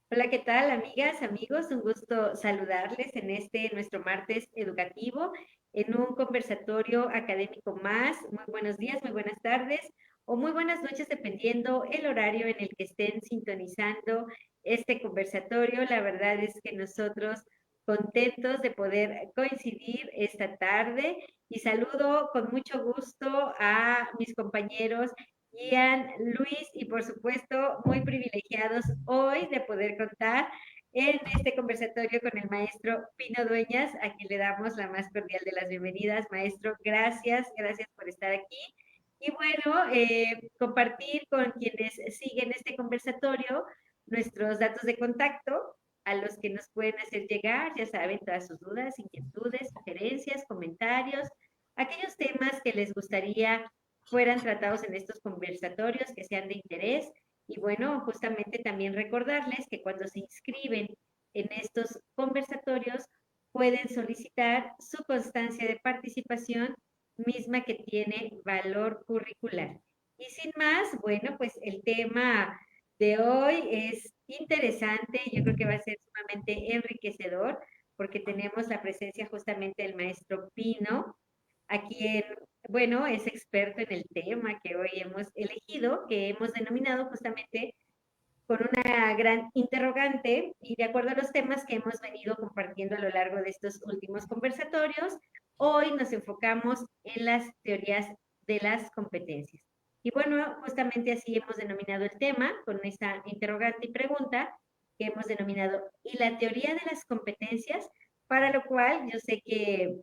Hola, ¿qué tal, amigas, amigos? Un gusto saludarles en este nuestro martes educativo, en un conversatorio académico más. Muy buenos días, muy buenas tardes o muy buenas noches, dependiendo el horario en el que estén sintonizando este conversatorio. La verdad es que nosotros contentos de poder coincidir esta tarde y saludo con mucho gusto a mis compañeros Ian, Luis y por supuesto muy privilegiados hoy de poder contar en este conversatorio con el maestro Pino Dueñas, a quien le damos la más cordial de las bienvenidas. Maestro, gracias por estar aquí. Y bueno, compartir con quienes siguen este conversatorio nuestros datos de contacto a los que nos pueden hacer llegar, ya saben, todas sus dudas, inquietudes, sugerencias, comentarios, aquellos temas que les gustaría fueran tratados en estos conversatorios, que sean de interés. Y bueno, justamente también recordarles que cuando se inscriben en estos conversatorios, pueden solicitar su constancia de participación misma que tiene valor curricular. Y sin más, bueno, pues el tema de hoy es interesante, yo creo que va a ser sumamente enriquecedor porque tenemos la presencia justamente del maestro Pino, a quien, bueno, es experto en el tema que hoy hemos elegido, que hemos denominado justamente con una gran interrogante y de acuerdo a los temas que hemos venido compartiendo a lo largo de estos últimos conversatorios, hoy nos enfocamos en las teorías de las competencias. Y bueno, justamente así hemos denominado el tema, con esa interrogante y pregunta que hemos denominado ¿y la teoría de las competencias? Para lo cual yo sé que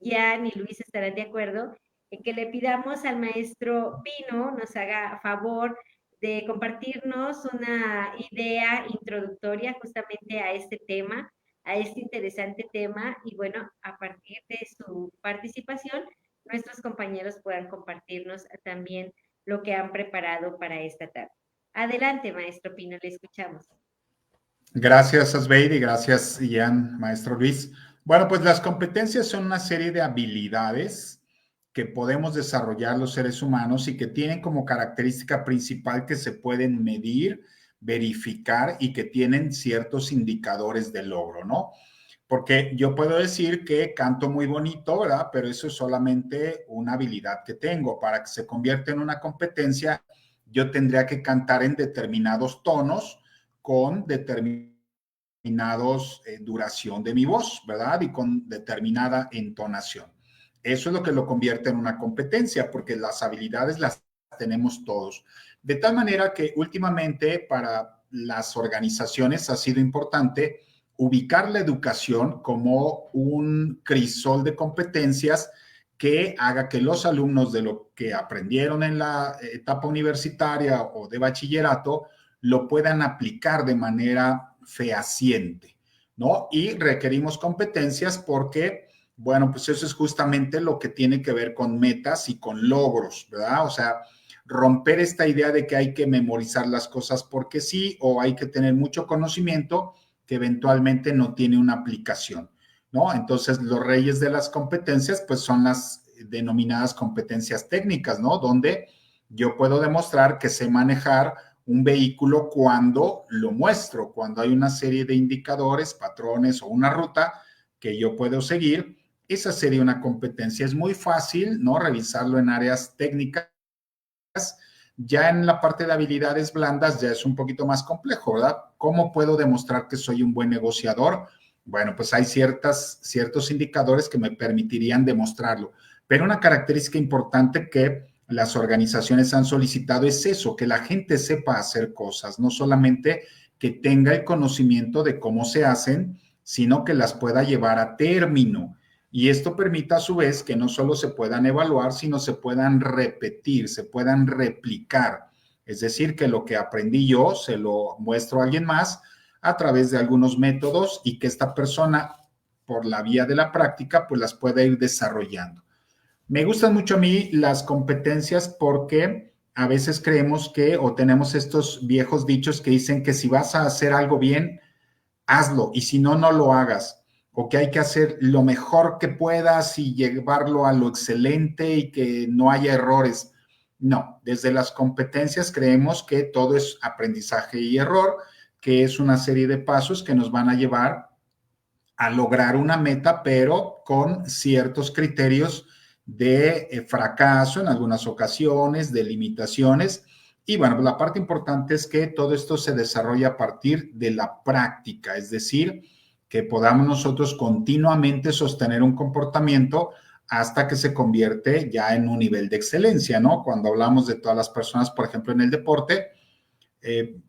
Jan y Luis estarán de acuerdo en que le pidamos al maestro Pino nos haga favor de compartirnos una idea introductoria justamente a este tema, a este interesante tema, y bueno, a partir de su participación, nuestros compañeros puedan compartirnos también lo que han preparado para esta tarde. Adelante, maestro Pino, le escuchamos. Gracias, Asbeid, y gracias, Ian, maestro Luis. Bueno, pues las competencias son una serie de habilidades que podemos desarrollar los seres humanos y que tienen como característica principal que se pueden medir, verificar y que tienen ciertos indicadores de logro, ¿no? Porque yo puedo decir que canto muy bonito, ¿verdad? Pero eso es solamente una habilidad que tengo. Para que se convierta en una competencia, yo tendría que cantar en determinados tonos con determinados duración de mi voz, ¿verdad? Y con determinada entonación. Eso es lo que lo convierte en una competencia, porque las habilidades las tenemos todos. De tal manera que últimamente para las organizaciones ha sido importante ubicar la educación como un crisol de competencias que haga que los alumnos de lo que aprendieron en la etapa universitaria o de bachillerato lo puedan aplicar de manera fehaciente, ¿no? Y requerimos competencias porque, bueno, pues eso es justamente lo que tiene que ver con metas y con logros, ¿verdad? O sea, romper esta idea de que hay que memorizar las cosas porque sí o hay que tener mucho conocimiento que eventualmente no tiene una aplicación, ¿no? Entonces, los reyes de las competencias, pues son las denominadas competencias técnicas, ¿no? Donde yo puedo demostrar que sé manejar un vehículo cuando lo muestro, cuando hay una serie de indicadores, patrones o una ruta que yo puedo seguir. Esa sería una competencia. Es muy fácil, ¿no? Revisarlo en áreas técnicas. Ya en la parte de habilidades blandas ya es un poquito más complejo, ¿verdad? ¿Cómo puedo demostrar que soy un buen negociador? Bueno, pues hay ciertos indicadores que me permitirían demostrarlo. Pero una característica importante que las organizaciones han solicitado es eso, que la gente sepa hacer cosas, no solamente que tenga el conocimiento de cómo se hacen, sino que las pueda llevar a término. Y esto permite a su vez que no solo se puedan evaluar, sino se puedan repetir, se puedan replicar. Es decir, que lo que aprendí yo se lo muestro a alguien más a través de algunos métodos y que esta persona, por la vía de la práctica, pues las pueda ir desarrollando. Me gustan mucho a mí las competencias porque a veces creemos que o tenemos estos viejos dichos que dicen que si vas a hacer algo bien, hazlo y si no, no lo hagas. O que hay que hacer lo mejor que puedas y llevarlo a lo excelente y que no haya errores. No, desde las competencias creemos que todo es aprendizaje y error, que es una serie de pasos que nos van a llevar a lograr una meta, pero con ciertos criterios de fracaso en algunas ocasiones, de limitaciones. Y bueno, la parte importante es que todo esto se desarrolla a partir de la práctica, es decir, que podamos nosotros continuamente sostener un comportamiento hasta que se convierte ya en un nivel de excelencia, ¿no? Cuando hablamos de todas las personas, por ejemplo, en el deporte,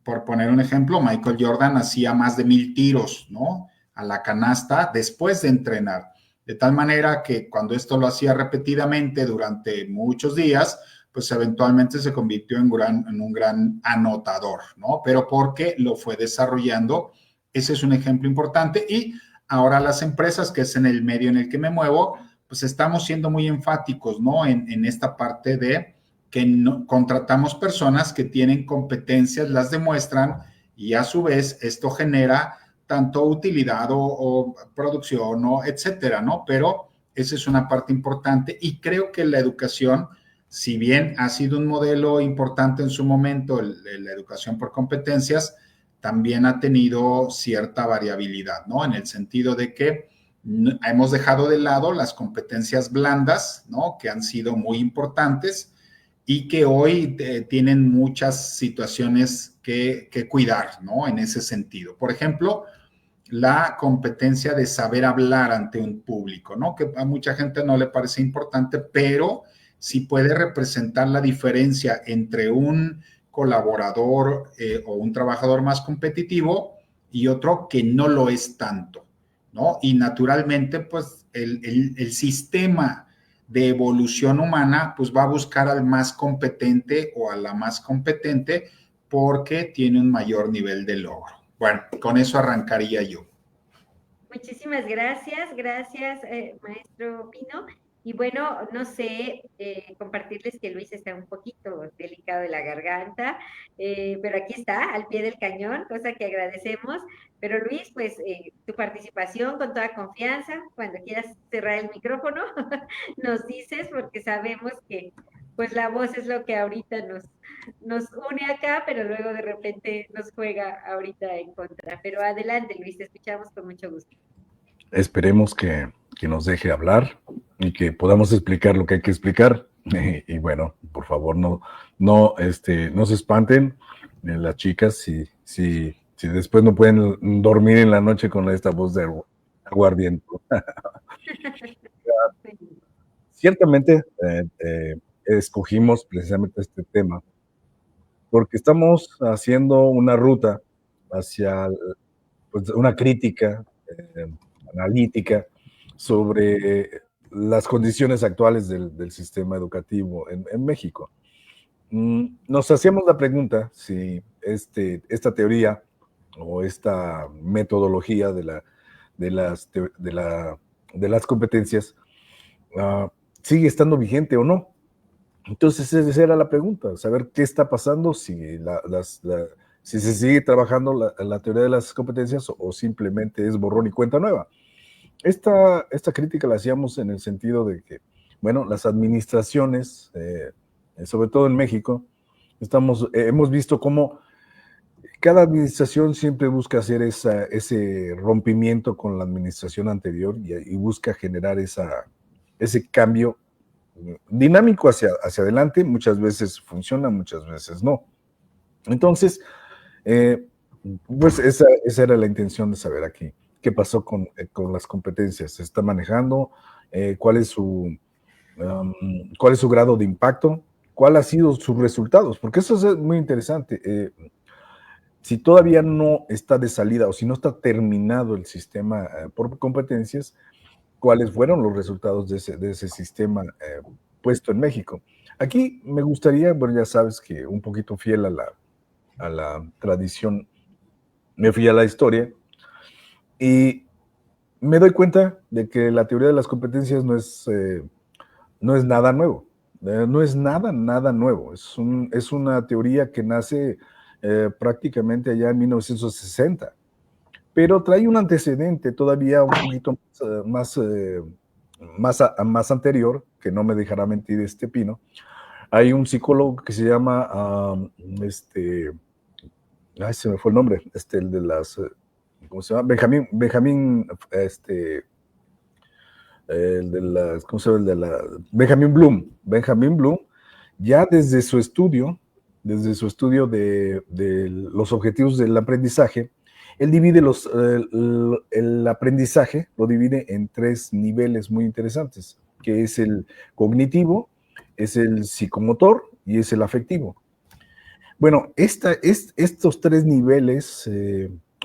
por poner un ejemplo, Michael Jordan hacía más de 1000 tiros, ¿no? A la canasta después de entrenar. De tal manera que cuando esto lo hacía repetidamente durante muchos días, pues eventualmente se convirtió en un gran anotador, ¿no? Pero porque lo fue desarrollando, ese es un ejemplo importante. Y ahora las empresas, que es en el medio en el que me muevo, pues estamos siendo muy enfáticos, ¿no? En esta parte de que no, contratamos personas que tienen competencias, las demuestran y a su vez esto genera tanto utilidad o producción o etcétera, ¿no? Pero esa es una parte importante y creo que la educación, si bien ha sido un modelo importante en su momento, la educación por competencias, también ha tenido cierta variabilidad, ¿no? En el sentido de que hemos dejado de lado las competencias blandas, ¿no? Que han sido muy importantes y que hoy tienen muchas situaciones que cuidar, ¿no? En ese sentido. Por ejemplo, la competencia de saber hablar ante un público, ¿no? Que a mucha gente no le parece importante, pero sí puede representar la diferencia entre un colaborador o un trabajador más competitivo y otro que no lo es tanto, ¿no? Y naturalmente, pues el sistema de evolución humana, pues va a buscar al más competente o a la más competente porque tiene un mayor nivel de logro. Bueno, con eso arrancaría yo. Muchísimas gracias, gracias, maestro Pino. Y bueno, no sé, compartirles que Luis está un poquito delicado de la garganta, pero aquí está, al pie del cañón, cosa que agradecemos. Pero Luis, pues tu participación con toda confianza, cuando quieras cerrar el micrófono, nos dices, porque sabemos que pues la voz es lo que ahorita nos une acá, pero luego de repente nos juega ahorita en contra. Pero adelante, Luis, te escuchamos con mucho gusto. Esperemos que nos deje hablar y que podamos explicar lo que hay que explicar. Y bueno, por favor, no se espanten las chicas si después no pueden dormir en la noche con esta voz de aguardiente. Ciertamente escogimos precisamente este tema porque estamos haciendo una ruta hacia pues, una crítica analítica sobre las condiciones actuales del sistema educativo en México. Nos hacíamos la pregunta si esta teoría o esta metodología de las competencias sigue estando vigente o no. Entonces esa era la pregunta, saber qué está pasando, si si se sigue trabajando la teoría de las competencias o simplemente es borrón y cuenta nueva. Esta crítica la hacíamos en el sentido de que, bueno, las administraciones, sobre todo en México, hemos visto cómo cada administración siempre busca hacer ese rompimiento con la administración anterior y busca generar ese cambio dinámico hacia adelante. Muchas veces funciona, muchas veces no. Entonces, pues esa era la intención de saber aquí. ¿Qué pasó con las competencias? ¿Se está manejando? ¿Cuál es su grado de impacto? ¿Cuál ha sido sus resultados? Porque eso es muy interesante. Si todavía no está de salida o si no está terminado el sistema por competencias, ¿cuáles fueron los resultados de ese sistema puesto en México? Aquí me gustaría, bueno, ya sabes que un poquito fiel a la tradición, me fui a la historia y me doy cuenta de que la teoría de las competencias no es nada nuevo. No es nada nuevo. Es una teoría que nace prácticamente allá en 1960, pero trae un antecedente todavía un poquito más anterior, que no me dejará mentir Pino. Hay un psicólogo que se llama Ay, se me fue el nombre, el de las, ¿cómo se llama? Benjamín, el de las, ¿cómo se llama? El de la, Benjamín Bloom, ya desde su estudio de los objetivos del aprendizaje, él divide el aprendizaje, lo divide en 3 niveles muy interesantes, que es el cognitivo, es el psicomotor y es el afectivo. Bueno, estos 3 niveles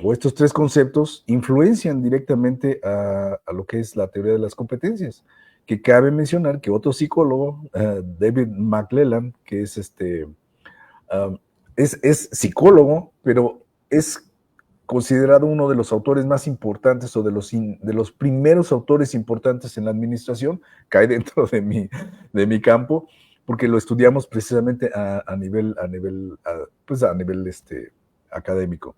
o estos 3 conceptos influencian directamente a lo que es la teoría de las competencias, que cabe mencionar que otro psicólogo, David McClelland, que es psicólogo, pero es considerado uno de los autores más importantes o de los primeros autores importantes en la administración, cae dentro de mi campo, porque lo estudiamos precisamente a nivel académico.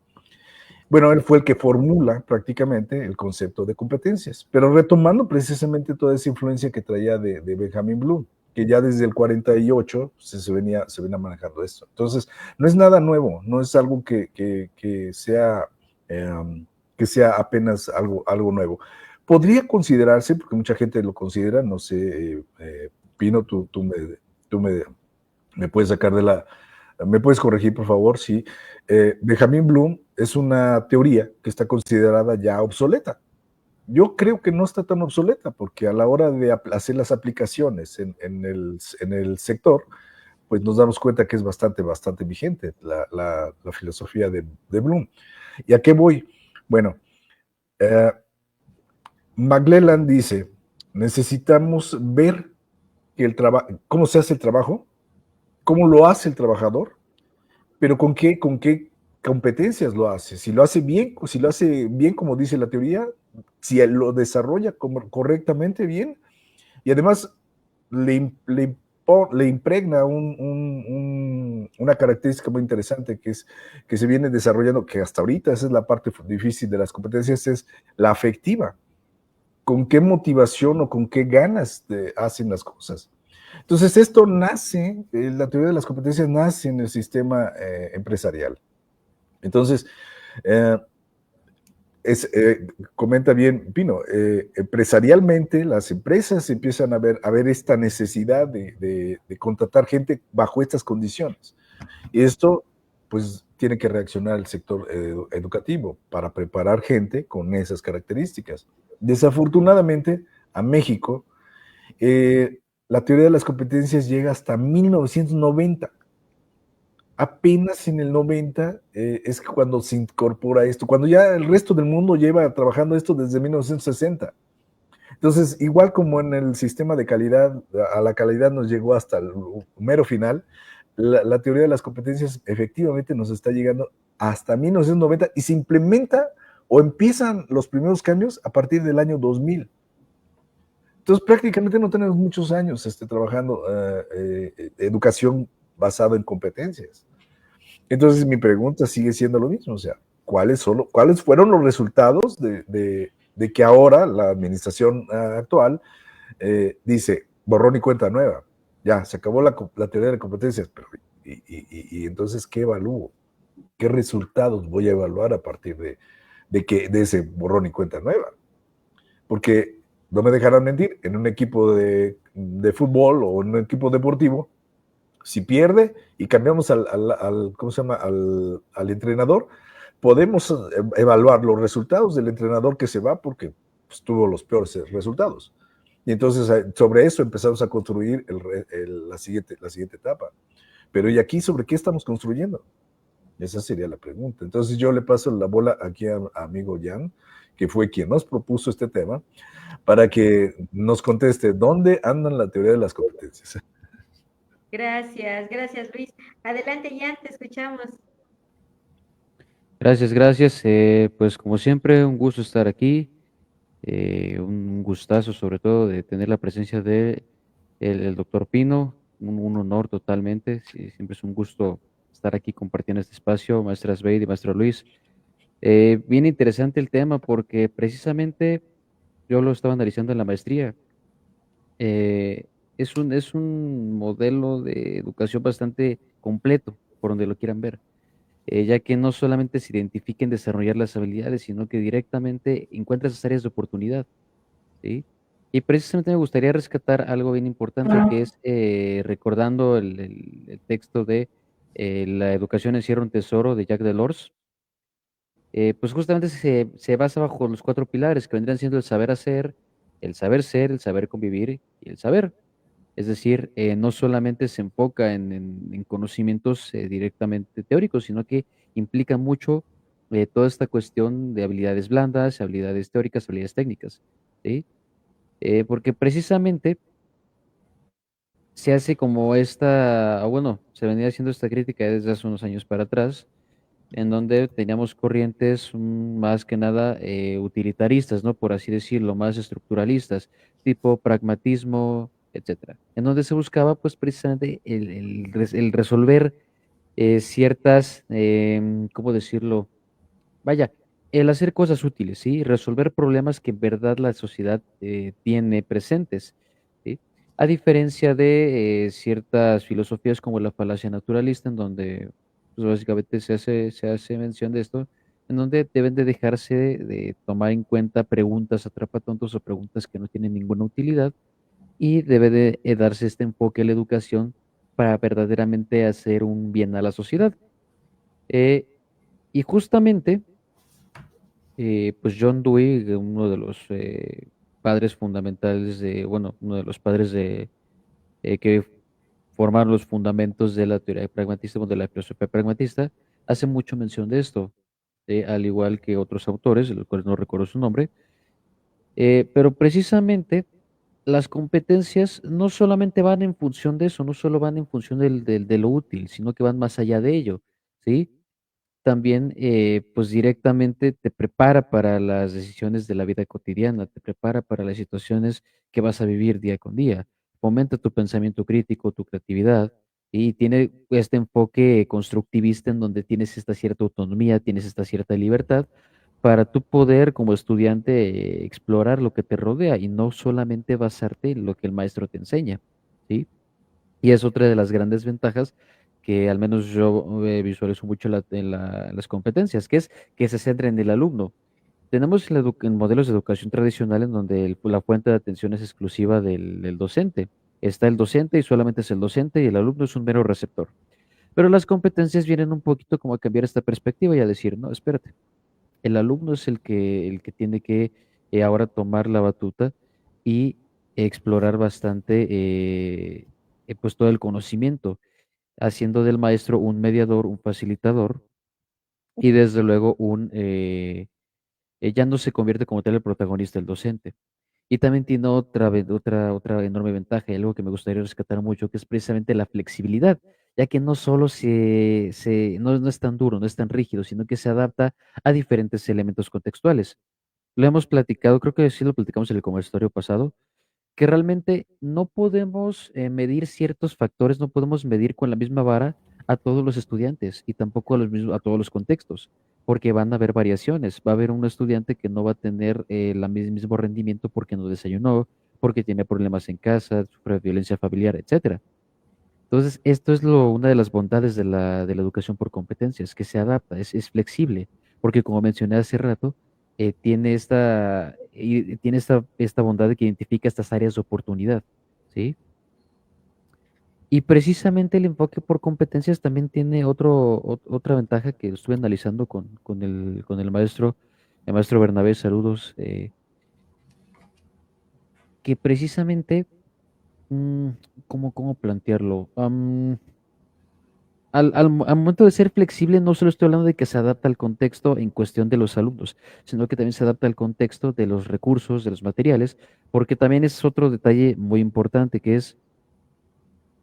Bueno, él fue el que formula prácticamente el concepto de competencias, pero retomando precisamente toda esa influencia que traía de Benjamin Bloom, que ya desde el 48 se venía manejando esto. Entonces, no es nada nuevo, no es algo que sea apenas algo nuevo. Podría considerarse, porque mucha gente lo considera, no sé, Pino, tú me puedes sacar de la... ¿Me puedes corregir, por favor? Sí. Benjamin Bloom es una teoría que está considerada ya obsoleta. Yo creo que no está tan obsoleta, porque a la hora de hacer las aplicaciones en el sector, pues nos damos cuenta que es bastante vigente la filosofía de Bloom. ¿Y a qué voy? Bueno, McClelland dice, necesitamos ver cómo se hace el trabajo, cómo lo hace el trabajador, pero con qué competencias lo hace. Si lo hace bien como dice la teoría, si lo desarrolla correctamente bien, y además le impregna una característica muy interesante que se viene desarrollando, que hasta ahorita esa es la parte difícil de las competencias, es la afectiva. ¿Con qué motivación o con qué ganas hacen las cosas? Entonces, esto nace, la teoría de las competencias nace en el sistema empresarial. Entonces, comenta bien Pino, empresarialmente las empresas empiezan a ver esta necesidad de contratar gente bajo estas condiciones. Y esto, pues, tiene que reaccionar el sector educativo para preparar gente con esas características. Desafortunadamente, a México, la teoría de las competencias llega hasta 1990. Apenas en el 90 es cuando se incorpora esto, cuando ya el resto del mundo lleva trabajando esto desde 1960. Entonces, igual como en el sistema de calidad, a la calidad nos llegó hasta el mero final, la teoría de las competencias efectivamente nos está llegando hasta 1990 y se implementa o empiezan los primeros cambios a partir del año 2000. Entonces, prácticamente no tenemos muchos años trabajando educación basada en competencias. Entonces, mi pregunta sigue siendo lo mismo, o sea, ¿cuáles fueron los resultados de que ahora la administración actual dice borrón y cuenta nueva? Ya, se acabó la teoría de competencias, pero y entonces, ¿qué evalúo? ¿Qué resultados voy a evaluar a partir de ese borrón y cuenta nueva? Porque no me dejarán mentir, en un equipo de fútbol o en un equipo deportivo, si pierde y cambiamos ¿cómo se llama? Al entrenador, podemos evaluar los resultados del entrenador que se va porque pues, tuvo los peores resultados. Y entonces sobre eso empezamos a construir la siguiente etapa. Pero ¿y aquí sobre qué estamos construyendo? Esa sería la pregunta. Entonces yo le paso la bola aquí a amigo Jan, que fue quien nos propuso este tema, para que nos conteste dónde andan la teoría de las competencias. Gracias Luis. Adelante Jan, te escuchamos. Gracias. Pues como siempre, un gusto estar aquí. Un gustazo sobre todo de tener la presencia de el doctor Pino, un honor totalmente. Sí, siempre es un gusto estar aquí compartiendo este espacio, maestra Sveid y maestro Luis. Bien interesante el tema porque precisamente yo lo estaba analizando en la maestría. Es un modelo de educación bastante completo, por donde lo quieran ver. ya que no solamente se identifiquen desarrollar las habilidades, sino que directamente encuentra esas áreas de oportunidad, ¿sí? Y precisamente me gustaría rescatar algo bien importante que es recordando el texto de La educación encierra un tesoro de Jacques Delors. Pues justamente se basa bajo los cuatro pilares que vendrían siendo el saber hacer, el saber ser, el saber convivir y el saber. Es decir, no solamente se enfoca en conocimientos directamente teóricos, sino que implica mucho toda esta cuestión de habilidades blandas, habilidades teóricas, habilidades técnicas, ¿sí? Porque precisamente se hace como esta, o bueno, se venía haciendo esta crítica desde hace unos años para atrás, en donde teníamos corrientes más que nada utilitaristas, ¿no? Por así decirlo, más estructuralistas, tipo pragmatismo, etcétera, en donde se buscaba pues precisamente el resolver ciertas, ¿cómo decirlo? Vaya, el hacer cosas útiles, ¿sí? Resolver problemas que en verdad la sociedad tiene presentes, ¿sí? A diferencia de ciertas filosofías como la falacia naturalista, en donde pues, básicamente se hace mención de esto, en donde deben de dejarse de tomar en cuenta preguntas atrapatontos o preguntas que no tienen ninguna utilidad y debe de darse este enfoque a la educación para verdaderamente hacer un bien a la sociedad. Eh, y justamente pues John Dewey, uno de los padres fundamentales bueno, uno de los padres que formaron los fundamentos de la teoría pragmatista, o de la filosofía pragmatista, hace mucho mención de esto, al igual que otros autores, de los cuales no recuerdo su nombre, pero precisamente las competencias no solamente van en función de eso, no solo van en función de lo útil, sino que van más allá de ello, ¿sí? También, pues directamente te prepara para las decisiones de la vida cotidiana, te prepara para las situaciones que vas a vivir día con día, fomenta tu pensamiento crítico, tu creatividad y tiene este enfoque constructivista en donde tienes esta cierta autonomía, tienes esta cierta libertad para tú poder como estudiante explorar lo que te rodea y no solamente basarte en lo que el maestro te enseña, ¿sí? Y es otra de las grandes ventajas que al menos yo visualizo mucho en las competencias, que es que se centra en el alumno. Tenemos en modelos de educación tradicional en donde la fuente de atención es exclusiva del docente. Está el docente y solamente es el docente y el alumno es un mero receptor. Pero las competencias vienen un poquito como a cambiar esta perspectiva y a decir, no, espérate, el alumno es el que tiene que ahora tomar la batuta y explorar bastante pues todo el conocimiento, haciendo del maestro un mediador, un facilitador y desde luego ya no se convierte como tal el protagonista, el docente. Y también tiene otra enorme ventaja y algo que me gustaría rescatar mucho, que es precisamente la flexibilidad, ya que no solo no es tan duro, no es tan rígido, sino que se adapta a diferentes elementos contextuales. Lo hemos platicado, creo que sí lo platicamos en el conversatorio pasado, que realmente no podemos medir ciertos factores, no podemos medir con la misma vara a todos los estudiantes y tampoco a todos los contextos, porque van a haber variaciones. Va a haber un estudiante que no va a tener el mismo rendimiento porque no desayunó, porque tiene problemas en casa, sufre violencia familiar, etcétera. Entonces, esto es una de las bondades de la educación por competencias, que se adapta, es flexible, porque como mencioné hace rato, tiene esta bondad de que identifica estas áreas de oportunidad, ¿sí? Y precisamente el enfoque por competencias también tiene otra ventaja que estuve analizando con el maestro Bernabé, saludos, que precisamente, mm, ¿cómo plantearlo? Al momento de ser flexible, no solo estoy hablando de que se adapta al contexto en cuestión de los alumnos, sino que también se adapta al contexto de los recursos, de los materiales, porque también es otro detalle muy importante, que es,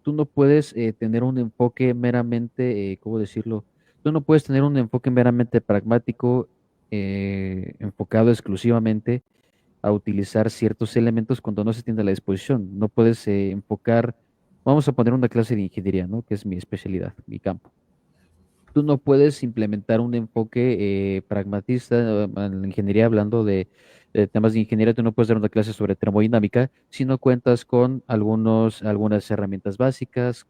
tú no puedes tener un enfoque meramente, ¿cómo decirlo? Tú no puedes tener un enfoque meramente pragmático, enfocado exclusivamente a utilizar ciertos elementos cuando no se tiene a la disposición. No puedes enfocar, vamos a poner una clase de ingeniería, ¿no? Que es mi especialidad, mi campo. Tú no puedes implementar un enfoque pragmatista en la ingeniería, hablando de temas de ingeniería, tú no puedes dar una clase sobre termodinámica si no cuentas con algunas herramientas básicas,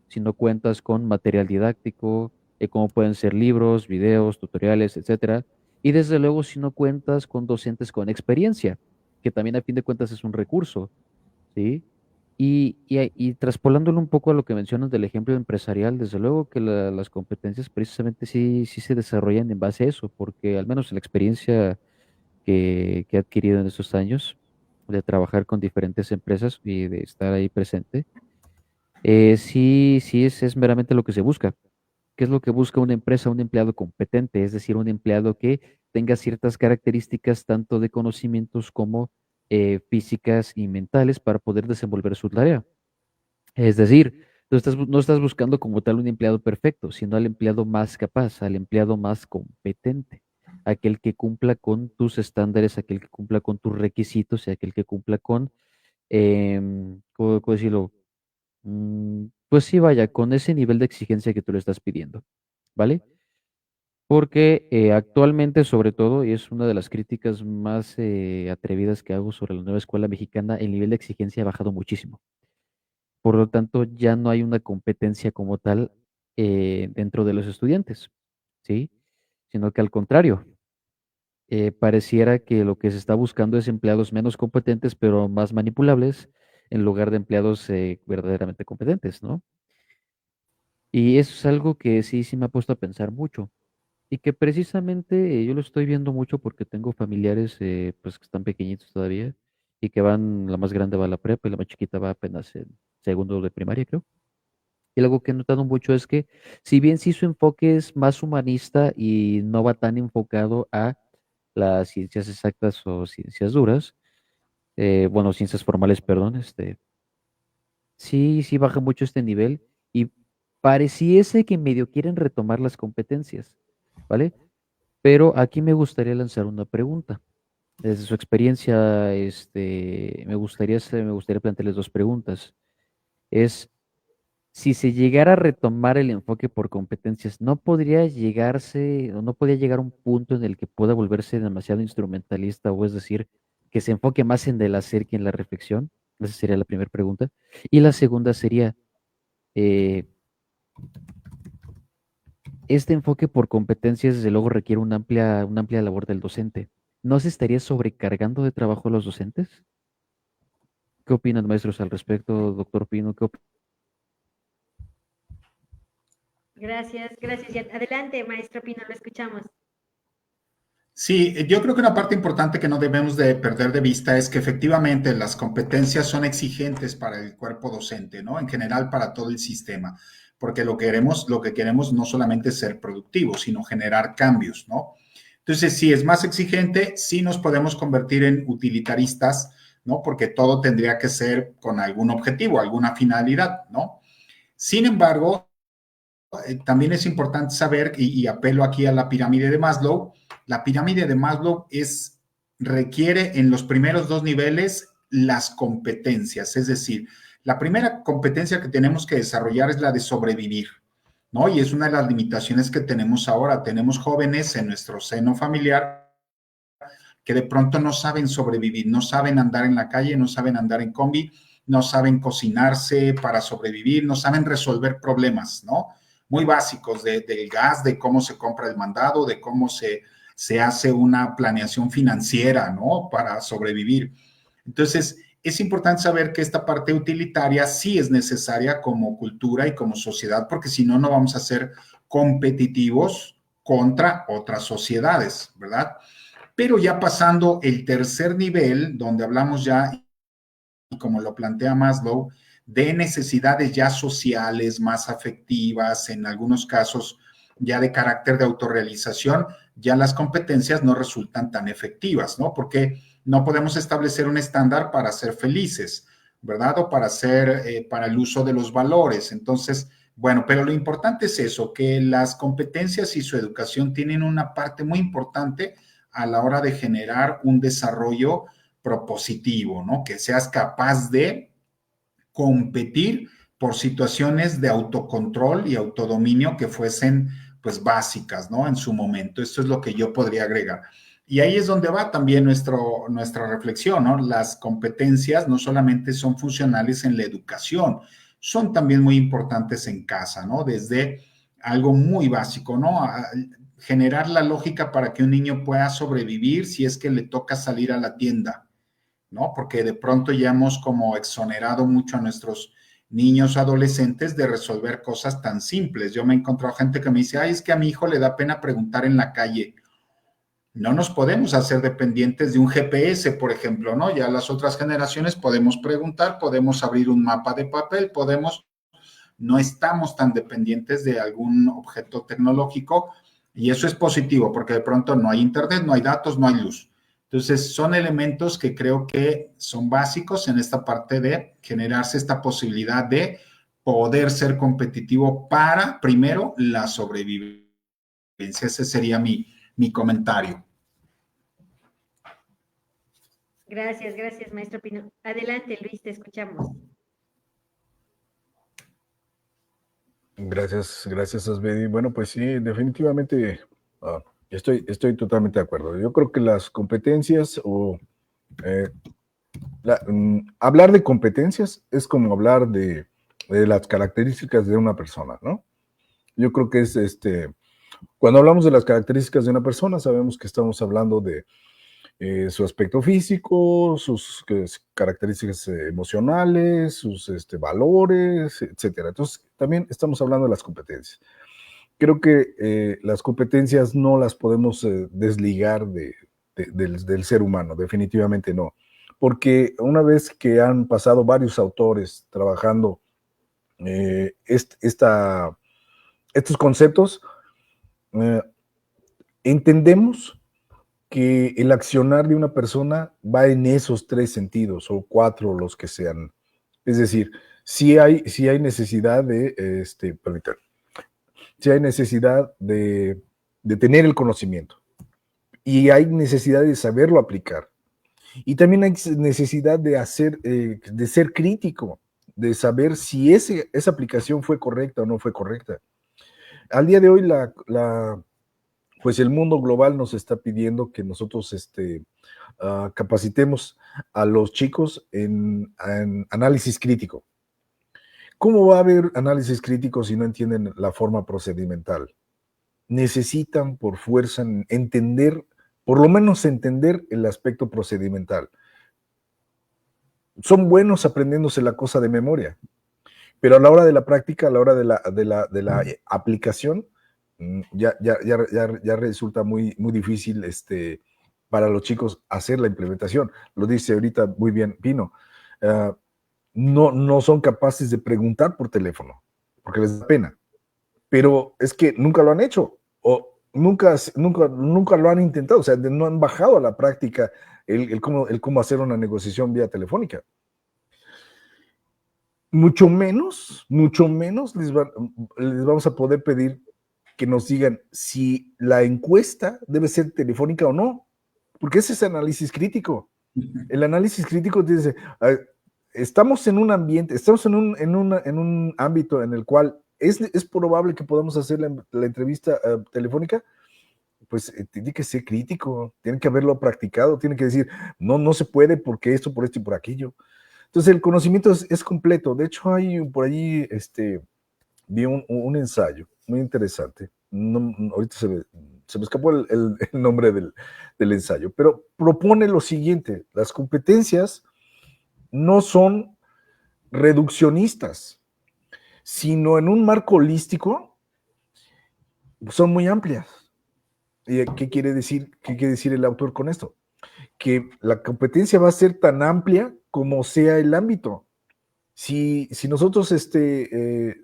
si no cuentas con material didáctico, como pueden ser libros, videos, tutoriales, etcétera. Y desde luego, si no cuentas con docentes con experiencia, que también a fin de cuentas es un recurso, ¿sí? Y traspolándolo un poco a lo que mencionas del ejemplo empresarial, desde luego que las competencias precisamente sí se desarrollan en base a eso, porque al menos en la experiencia que he adquirido en estos años de trabajar con diferentes empresas y de estar ahí presente, sí es meramente lo que se busca. ¿Qué es lo que busca una empresa? Un empleado competente, es decir, un empleado que tenga ciertas características tanto de conocimientos como físicas y mentales para poder desenvolver su tarea. Es decir, no estás buscando como tal un empleado perfecto, sino al empleado más capaz, al empleado más competente, aquel que cumpla con tus estándares, aquel que cumpla con tus requisitos y aquel que cumpla con, ¿cómo decirlo? Pues sí, vaya, con ese nivel de exigencia que tú le estás pidiendo, ¿vale? Porque actualmente, sobre todo, y es una de las críticas más atrevidas que hago sobre la nueva escuela mexicana, el nivel de exigencia ha bajado muchísimo. Por lo tanto, ya no hay una competencia como tal dentro de los estudiantes, ¿sí? Sino que al contrario, pareciera que lo que se está buscando es empleados menos competentes, pero más manipulables, en lugar de empleados verdaderamente competentes, ¿no? Y eso es algo que sí me ha puesto a pensar mucho. Y que precisamente yo lo estoy viendo mucho porque tengo familiares pues que están pequeñitos todavía y que van, la más grande va a la prepa y la más chiquita va apenas en segundo de primaria, creo. Y algo que he notado mucho es que si bien sí su enfoque es más humanista y no va tan enfocado a las ciencias exactas o ciencias duras, bueno, ciencias formales, perdón, sí baja mucho este nivel y pareciese que medio quieren retomar las competencias, ¿vale? Pero aquí me gustaría lanzar una pregunta. Desde su experiencia, me gustaría plantearles dos preguntas. Es, si se llegara a retomar el enfoque por competencias, ¿no podría llegarse o no podría llegar a un punto en el que pueda volverse demasiado instrumentalista o es decir, que se enfoque más en el hacer que en la reflexión? Esa sería la primera pregunta. Y la segunda sería, eh, este enfoque por competencias, desde luego, requiere una amplia labor del docente. ¿No se estaría sobrecargando de trabajo a los docentes? ¿Qué opinan, maestros, al respecto, doctor Pino? Gracias, gracias. Y adelante, maestro Pino, lo escuchamos. Sí, yo creo que una parte importante que no debemos de perder de vista es que efectivamente las competencias son exigentes para el cuerpo docente, ¿no? En general para todo el sistema, porque lo que queremos no solamente es ser productivos, sino generar cambios, ¿no? Entonces, si es más exigente, sí nos podemos convertir en utilitaristas, ¿no? Porque todo tendría que ser con algún objetivo, alguna finalidad, ¿no? Sin embargo, también es importante saber, y apelo aquí a la pirámide de Maslow, la pirámide de Maslow requiere en los primeros dos niveles las competencias, es decir, la primera competencia que tenemos que desarrollar es la de sobrevivir, ¿no? Y es una de las limitaciones que tenemos ahora. Tenemos jóvenes en nuestro seno familiar que de pronto no saben sobrevivir, no saben andar en la calle, no saben andar en combi, no saben cocinarse para sobrevivir, no saben resolver problemas, ¿no? Muy básicos del gas, de cómo se compra el mandado, de cómo se hace una planeación financiera, ¿no? Para sobrevivir. Entonces, es importante saber que esta parte utilitaria sí es necesaria como cultura y como sociedad, porque si no, no vamos a ser competitivos contra otras sociedades, ¿verdad? Pero ya pasando el tercer nivel, donde hablamos ya, y como lo plantea Maslow, de necesidades ya sociales, más afectivas, en algunos casos ya de carácter de autorrealización, ya las competencias no resultan tan efectivas, ¿no? Porque no podemos establecer un estándar para ser felices, ¿verdad? O para el uso de los valores. Entonces, bueno, pero lo importante es eso, que las competencias y su educación tienen una parte muy importante a la hora de generar un desarrollo propositivo, ¿no? Que seas capaz de competir por situaciones de autocontrol y autodominio que fuesen pues básicas, ¿no? En su momento. Esto es lo que yo podría agregar. Y ahí es donde va también nuestra reflexión, ¿no? Las competencias no solamente son funcionales en la educación, son también muy importantes en casa, ¿no? Desde algo muy básico, ¿no? Generar la lógica para que un niño pueda sobrevivir si es que le toca salir a la tienda, ¿no? Porque de pronto ya hemos como exonerado mucho a nuestros niños o adolescentes de resolver cosas tan simples. Yo me he encontrado gente que me dice, ay, es que a mi hijo le da pena preguntar en la calle. No nos podemos hacer dependientes de un GPS, por ejemplo, ¿no? Ya las otras generaciones podemos preguntar, podemos abrir un mapa de papel, no estamos tan dependientes de algún objeto tecnológico y eso es positivo porque de pronto no hay internet, no hay datos, no hay luz. Entonces, son elementos que creo que son básicos en esta parte de generarse esta posibilidad de poder ser competitivo para, primero, la sobrevivencia. Ese sería mi comentario. Gracias, maestro Pino. Adelante, Luis, te escuchamos. Gracias, Asbedi. Bueno, pues sí, definitivamente estoy totalmente de acuerdo. Yo creo que las competencias hablar de competencias es como hablar de las características de una persona, ¿no? Yo creo que cuando hablamos de las características de una persona, sabemos que estamos hablando de su aspecto físico, sus características emocionales, sus valores, etcétera. Entonces, también estamos hablando de las competencias. Creo que las competencias no las podemos desligar del ser humano, definitivamente no. Porque una vez que han pasado varios autores trabajando estos conceptos, entendemos que el accionar de una persona va en esos 3 sentidos, o 4, los que sean. Es decir, si hay necesidad de, si hay necesidad de tener el conocimiento, y hay necesidad de saberlo aplicar, y también hay necesidad de ser crítico, de saber si esa aplicación fue correcta o no fue correcta. Al día de hoy, pues el mundo global nos está pidiendo que nosotros capacitemos a los chicos en análisis crítico. ¿Cómo va a haber análisis crítico si no entienden la forma procedimental? Necesitan por fuerza entender, por lo menos entender el aspecto procedimental. Son buenos aprendiéndose la cosa de memoria, pero a la hora de la práctica, a la hora de la aplicación, ya resulta muy difícil para los chicos hacer la implementación. Lo dice ahorita muy bien Pino. No son capaces de preguntar por teléfono, porque les da pena. Pero es que nunca lo han hecho, o nunca lo han intentado, o sea, no han bajado a la práctica el cómo hacer una negociación vía telefónica. Mucho menos les vamos a poder pedir que nos digan si la encuesta debe ser telefónica o no, porque ese es análisis crítico. El análisis crítico dice, estamos en un ambiente, estamos en un ámbito en el cual es probable que podamos hacer la entrevista telefónica. Pues tiene que ser crítico, tiene que haberlo practicado, tiene que decir, no se puede porque esto, por esto y por aquello. Entonces el conocimiento es completo. De hecho, hay por allí, vi un ensayo muy interesante. Ahorita se me escapó el nombre del ensayo, pero propone lo siguiente: las competencias no son reduccionistas, sino en un marco holístico son muy amplias. ¿Y qué quiere decir el autor con esto? Que la competencia va a ser tan amplia como sea el ámbito. Si nosotros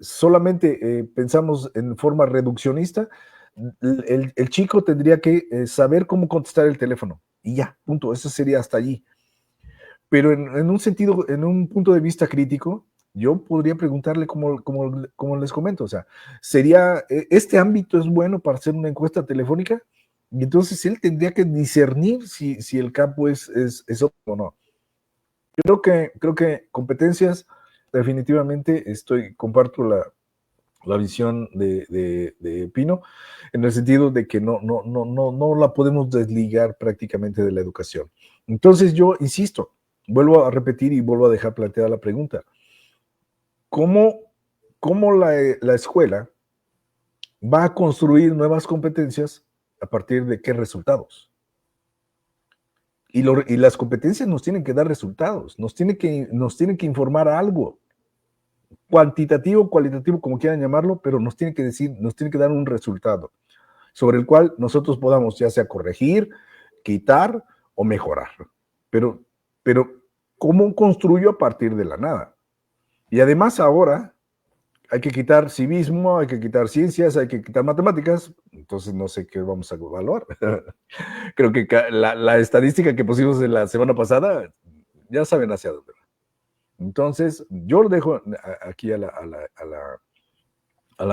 solamente pensamos en forma reduccionista, el chico tendría que saber cómo contestar el teléfono y ya, punto, eso sería hasta allí. Pero en un punto de vista crítico, yo podría preguntarle como les comento, o sea, este ámbito es bueno para hacer una encuesta telefónica, y entonces él tendría que discernir si el campo es óptimo o no. Creo que competencias, definitivamente comparto la visión de Pino, en el sentido de que no la podemos desligar prácticamente de la educación. Entonces yo insisto, vuelvo a repetir y vuelvo a dejar planteada la pregunta. ¿Cómo la escuela va a construir nuevas competencias a partir de qué resultados. Y las competencias nos tienen que dar resultados, nos tienen que informar algo, cuantitativo, cualitativo, como quieran llamarlo, pero nos tiene que dar un resultado sobre el cual nosotros podamos ya sea corregir, quitar o mejorar. Pero, ¿cómo construyo a partir de la nada? Y además ahora hay que quitar civismo, hay que quitar ciencias, hay que quitar matemáticas, entonces no sé qué vamos a evaluar. Creo que la estadística que pusimos en la semana pasada, ya saben hacia dónde va. Entonces, yo lo dejo aquí a la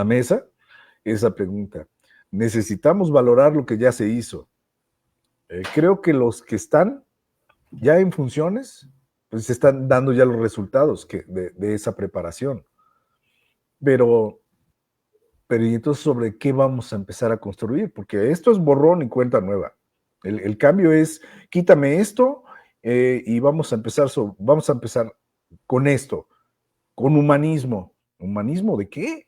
mesa esa pregunta. ¿Necesitamos valorar lo que ya se hizo? Creo que los que están ya en funciones, pues se están dando ya los resultados de esa preparación. Pero ¿y entonces sobre qué vamos a empezar a construir? Porque esto es borrón y cuenta nueva. El cambio es, quítame esto y vamos a empezar con esto, con humanismo. ¿Humanismo de qué?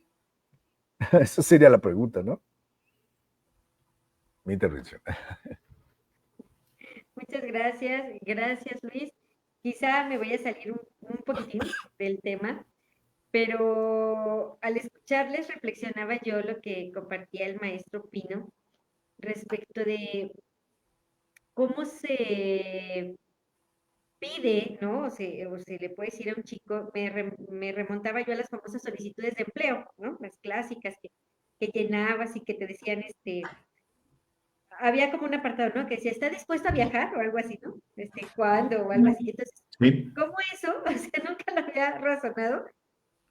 Esa sería la pregunta, ¿no? Mi intervención. Muchas gracias Luis. Quizá me voy a salir un poquitín del tema, pero al escucharles reflexionaba yo lo que compartía el maestro Pino respecto de cómo se pide, ¿no? O se le puede decir a un chico, me remontaba yo a las famosas solicitudes de empleo, ¿no? Las clásicas que llenabas y que te decían, había como un apartado, ¿no? Que decía, ¿está dispuesto a viajar? O algo así, ¿no? ¿Cuándo? O algo así. Entonces, Sí. ¿cómo eso? O sea, nunca lo había razonado.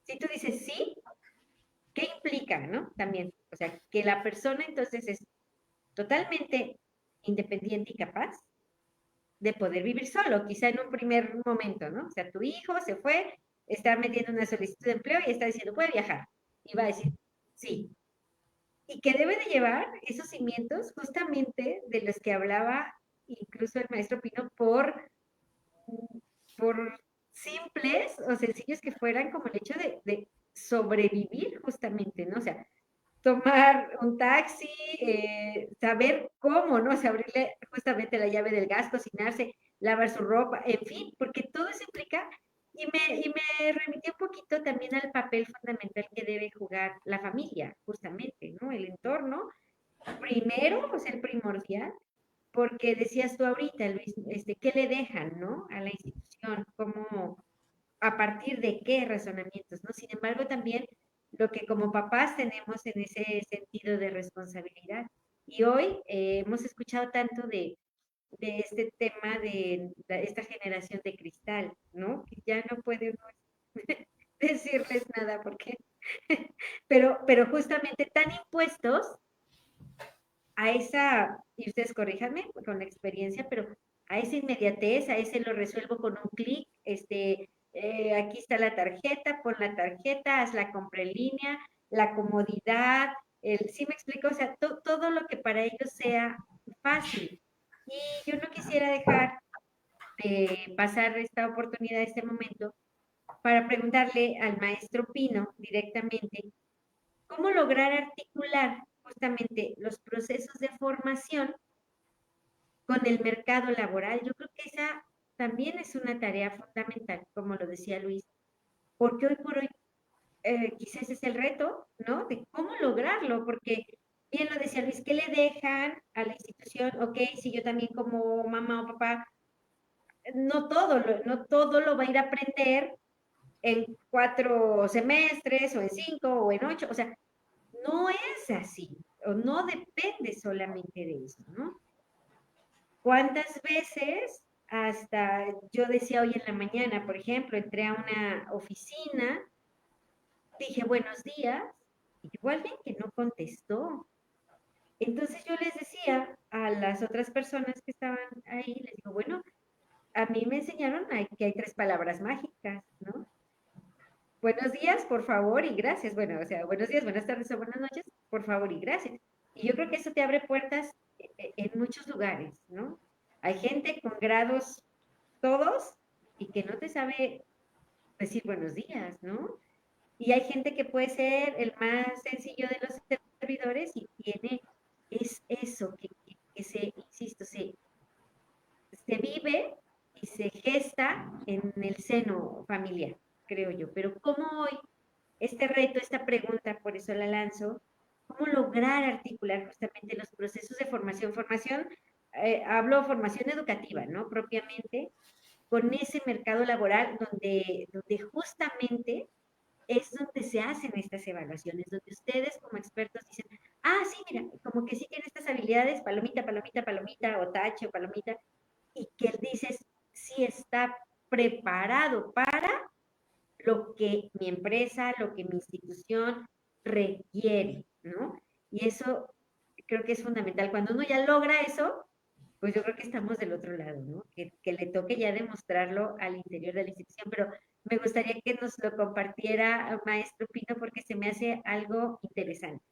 Si tú dices sí, ¿qué implica, no? También, o sea, que la persona entonces es totalmente independiente y capaz de poder vivir solo, quizá en un primer momento, ¿no? O sea, tu hijo se fue, está metiendo una solicitud de empleo y está diciendo, puede viajar. Y va a decir, sí. Y que debe de llevar esos cimientos justamente de los que hablaba incluso el maestro Pino por simples o sencillos que fueran como el hecho de sobrevivir justamente, ¿no? O sea, tomar un taxi, saber cómo, ¿no? O sea, abrirle justamente la llave del gas, cocinarse, lavar su ropa, en fin, porque todo eso implica, y me remitió un poquito también al papel fundamental que debe jugar la familia, justamente, ¿no? El entorno, primero, o sea, el primordial, porque decías tú ahorita, Luis, ¿qué le dejan, ¿no? A la institución, cómo, a partir de qué razonamientos, ¿no? Sin embargo, también lo que como papás tenemos en ese sentido de responsabilidad. Y hoy hemos escuchado tanto de este tema de esta generación de cristal, ¿no? Que ya no puede uno decirles nada porque, pero justamente tan impuestos a esa, y ustedes corríjanme con la experiencia, pero a esa inmediatez, a ese lo resuelvo con un clic, aquí está la tarjeta, pon la tarjeta, haz la compra en línea, la comodidad, ¿sí me explico? O sea, todo lo que para ellos sea fácil. Y yo no quisiera dejar pasar esta oportunidad, este momento, para preguntarle al maestro Pino directamente cómo lograr articular justamente los procesos de formación con el mercado laboral. Yo creo que esa también es una tarea fundamental, como lo decía Luis, porque hoy por hoy quizás es el reto, ¿no? De cómo lograrlo, porque bien lo decía Luis, ¿qué le dejan a la institución? Ok, si yo también como mamá o papá, no todo lo va a ir a aprender en 4 semestres o en 5 o en 8, o sea, no es así, o no depende solamente de eso, ¿no? ¿Cuántas veces hasta yo decía hoy en la mañana, por ejemplo, entré a una oficina, dije buenos días, y igual bien que no contestó? Entonces yo les decía a las otras personas que estaban ahí, les digo, bueno, a mí me enseñaron que hay 3 palabras mágicas, ¿no? Buenos días, por favor, y gracias. Bueno, o sea, buenos días, buenas tardes o buenas noches, por favor y gracias. Y yo creo que eso te abre puertas en muchos lugares, ¿no? Hay gente con grados todos y que no te sabe decir buenos días, ¿no? Y hay gente que puede ser el más sencillo de los servidores y es eso que se, insisto, se vive y se gesta en el seno familiar, creo yo. Pero ¿cómo hoy este reto, esta pregunta, por eso la lanzo, cómo lograr articular justamente los procesos de formación, hablo formación educativa, ¿no? Propiamente, con ese mercado laboral donde justamente es donde se hacen estas evaluaciones, donde ustedes como expertos dicen, sí, mira, como que sí tiene estas habilidades, palomita, palomita, palomita, o tache, o palomita, y que dices, sí está preparado para lo que mi empresa, lo que mi institución requiere, ¿no? Y eso creo que es fundamental. Cuando uno ya logra eso, pues yo creo que estamos del otro lado, ¿no? Que le toque ya demostrarlo al interior de la institución, pero me gustaría que nos lo compartiera, maestro Pino, porque se me hace algo interesante.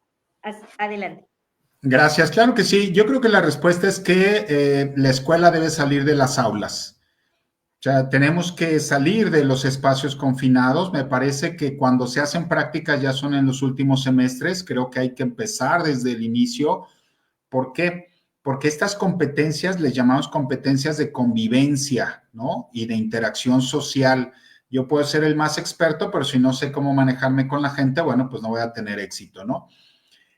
Adelante. Gracias, claro que sí. Yo creo que la respuesta es que la escuela debe salir de las aulas. O sea, tenemos que salir de los espacios confinados. Me parece que cuando se hacen prácticas ya son en los últimos semestres. Creo que hay que empezar desde el inicio. ¿Por qué? Porque estas competencias les llamamos competencias de convivencia, ¿no? Y de interacción social. Yo puedo ser el más experto, pero si no sé cómo manejarme con la gente, bueno, pues no voy a tener éxito, ¿no?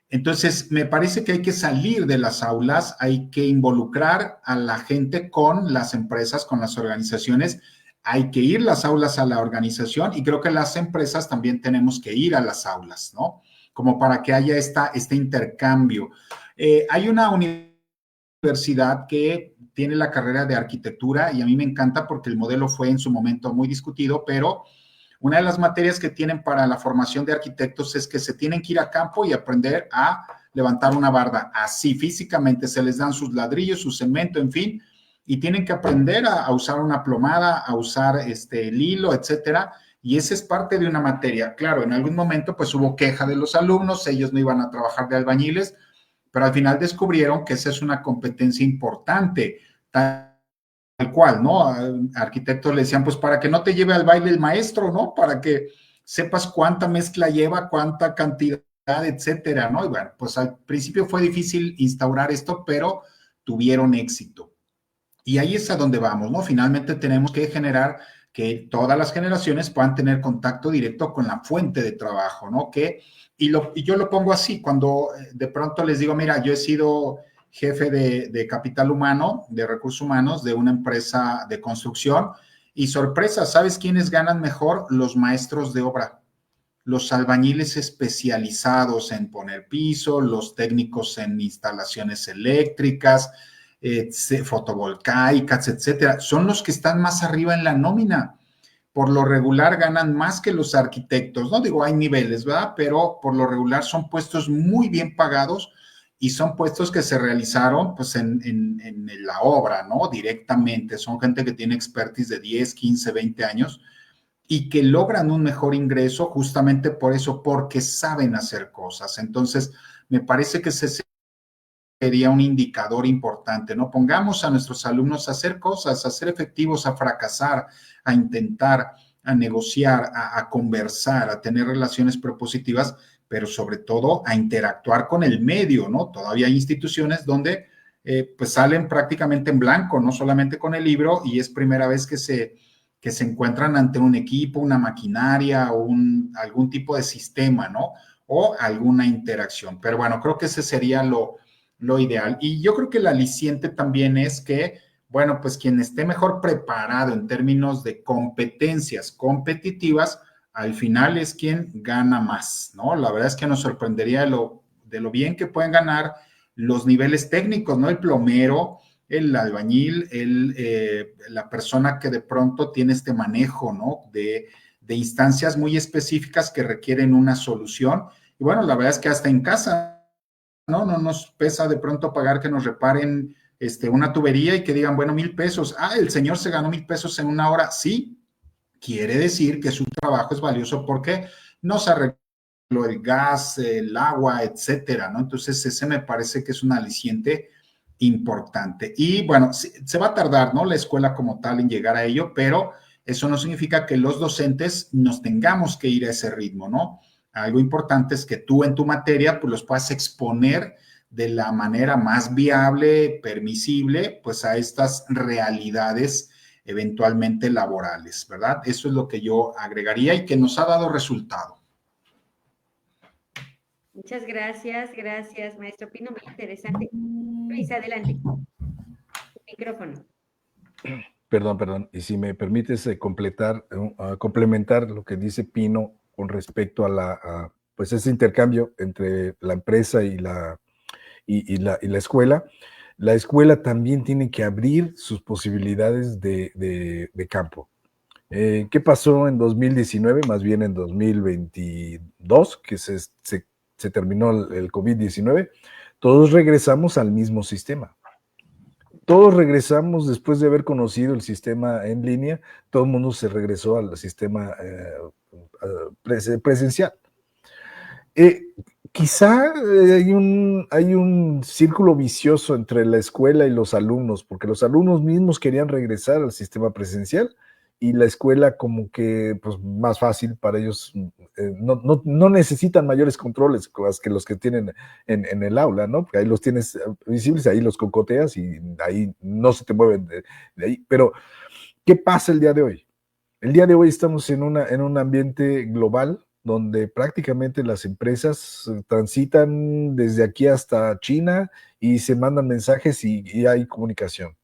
Entonces, me parece que hay que salir de las aulas, hay que involucrar a la gente con las empresas, con las organizaciones, hay que ir las aulas a la organización y creo que las empresas también tenemos que ir a las aulas, ¿no? Como para que haya este intercambio. Hay una universidad que tiene la carrera de arquitectura y a mí me encanta porque el modelo fue en su momento muy discutido, pero una de las materias que tienen para la formación de arquitectos es que se tienen que ir a campo y aprender a levantar una barda. Así, físicamente, se les dan sus ladrillos, su cemento, en fin, y tienen que aprender a usar una plomada, a usar el hilo, etcétera. Y esa es parte de una materia. Claro, en algún momento pues hubo queja de los alumnos, ellos no iban a trabajar de albañiles, pero al final descubrieron que esa es una competencia importante. Tal cual, ¿no? Arquitectos le decían, pues para que no te lleve al baile el maestro, ¿no? Para que sepas cuánta mezcla lleva, cuánta cantidad, etcétera, ¿no? Y bueno, pues al principio fue difícil instaurar esto, pero tuvieron éxito. Y ahí es a donde vamos, ¿no? Finalmente tenemos que generar que todas las generaciones puedan tener contacto directo con la fuente de trabajo, ¿no? Y yo lo pongo así, cuando de pronto les digo, mira, yo he sido jefe de capital humano, de recursos humanos, de una empresa de construcción, y sorpresa, ¿sabes quiénes ganan mejor? Los maestros de obra, los albañiles especializados en poner piso, los técnicos en instalaciones eléctricas, fotovoltaicas, etcétera, son los que están más arriba en la nómina. Por lo regular ganan más que los arquitectos, no digo hay niveles, ¿verdad? Pero por lo regular son puestos muy bien pagados y son puestos que se realizaron pues en la obra, ¿no? Directamente, son gente que tiene expertise de 10, 15, 20 años y que logran un mejor ingreso justamente por eso, porque saben hacer cosas. Entonces, me parece que ese sería un indicador importante, ¿no? Pongamos a nuestros alumnos a hacer cosas, a ser efectivos, a fracasar, a intentar, a negociar, a conversar, a tener relaciones propositivas, pero sobre todo a interactuar con el medio, ¿no? Todavía hay instituciones donde pues salen prácticamente en blanco, no solamente con el libro, y es primera vez que se encuentran ante un equipo, una maquinaria o algún tipo de sistema, ¿no? O alguna interacción. Pero bueno, creo que ese sería lo ideal. Y yo creo que el aliciente también es que, bueno, pues quien esté mejor preparado en términos de competencias competitivas, al final es quien gana más, ¿no? La verdad es que nos sorprendería de lo bien que pueden ganar los niveles técnicos, ¿no? El plomero, el albañil, la persona que de pronto tiene este manejo, ¿no? De instancias muy específicas que requieren una solución. Y bueno, la verdad es que hasta en casa, ¿no? No nos pesa de pronto pagar que nos reparen una tubería y que digan, bueno, 1,000 pesos. El señor se ganó 1,000 pesos en una hora. Sí, quiere decir que su trabajo es valioso porque nos arregló el gas, el agua, etcétera, ¿no? Entonces, ese me parece que es un aliciente importante. Y bueno, se va a tardar, ¿no? La escuela como tal en llegar a ello, pero eso no significa que los docentes nos tengamos que ir a ese ritmo, ¿no? algo importante es que tú en tu materia pues los puedas exponer de la manera más viable, permisible, pues a estas realidades eventualmente laborales, ¿verdad? Eso es lo que yo agregaría y que nos ha dado resultado. Muchas gracias, maestro Pino, muy interesante. Luis, adelante. Micrófono. Perdón. Y si me permites complementar lo que dice Pino con respecto a pues ese intercambio entre la empresa y la escuela. La escuela también tiene que abrir sus posibilidades de campo. ¿Qué pasó en 2019? Más bien en 2022, que se terminó el COVID-19, todos regresamos al mismo sistema. Todos regresamos después de haber conocido el sistema en línea, todo el mundo se regresó al sistema presencial. Quizá hay un círculo vicioso entre la escuela y los alumnos, porque los alumnos mismos querían regresar al sistema presencial y la escuela como que pues más fácil para ellos, no necesitan mayores controles que los que tienen en el aula, ¿no? Porque ahí los tienes visibles, ahí los cocoteas y ahí no se te mueven de ahí. Pero, ¿qué pasa el día de hoy? El día de hoy estamos en un ambiente global donde prácticamente las empresas transitan desde aquí hasta China y se mandan mensajes y hay comunicación.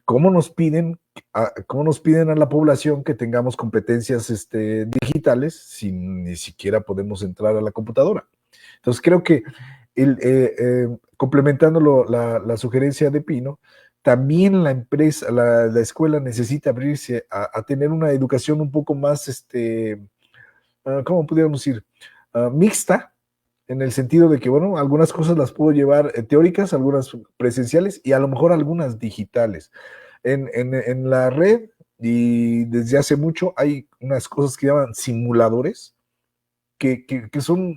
¿Cómo nos piden a la población que tengamos competencias digitales si ni siquiera podemos entrar a la computadora? Entonces creo que complementando la sugerencia de Pino, también la empresa, la escuela necesita abrirse a tener una educación un poco más, ¿cómo pudiéramos decir? Mixta, en el sentido de que, bueno, algunas cosas las puedo llevar teóricas, algunas presenciales y a lo mejor algunas digitales. En la red y desde hace mucho hay unas cosas que llaman simuladores, que son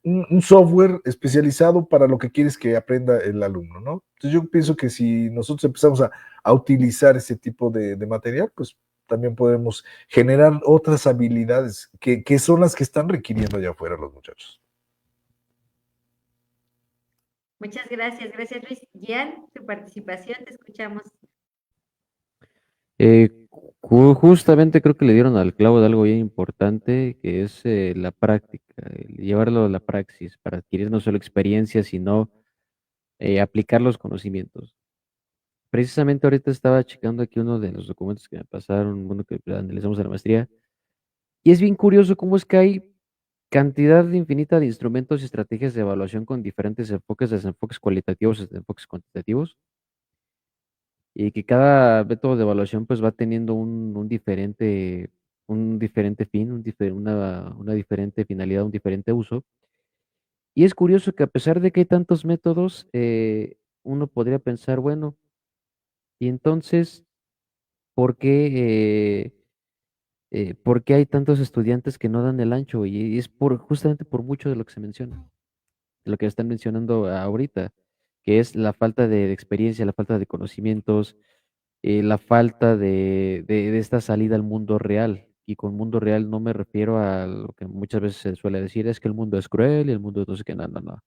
un software especializado para lo que quieres que aprenda el alumno, ¿no? Entonces yo pienso que si nosotros empezamos a utilizar ese tipo de material, pues también podemos generar otras habilidades que son las que están requiriendo allá afuera los muchachos. Muchas gracias Luis. Gian, tu participación, te escuchamos. Justamente creo que le dieron al clavo de algo bien importante, que es la práctica, llevarlo a la praxis para adquirir no solo experiencia, sino aplicar los conocimientos. Precisamente ahorita estaba checando aquí uno de los documentos que me pasaron, uno que analizamos en la maestría, y es bien curioso cómo es que hay cantidad infinita de instrumentos y estrategias de evaluación con diferentes enfoques, desde enfoques cualitativos hasta enfoques cuantitativos, y que cada método de evaluación pues va teniendo un diferente fin, una diferente finalidad, un diferente uso. Y es curioso que a pesar de que hay tantos métodos, uno podría pensar, bueno, y entonces, ¿por qué, por qué hay tantos estudiantes que no dan el ancho? Y es justamente por mucho de lo que se menciona, de lo que están mencionando ahorita, que es la falta de experiencia, la falta de conocimientos, la falta de esta salida al mundo real. Y con mundo real no me refiero a lo que muchas veces se suele decir, es que el mundo es cruel y el mundo no sé qué, no.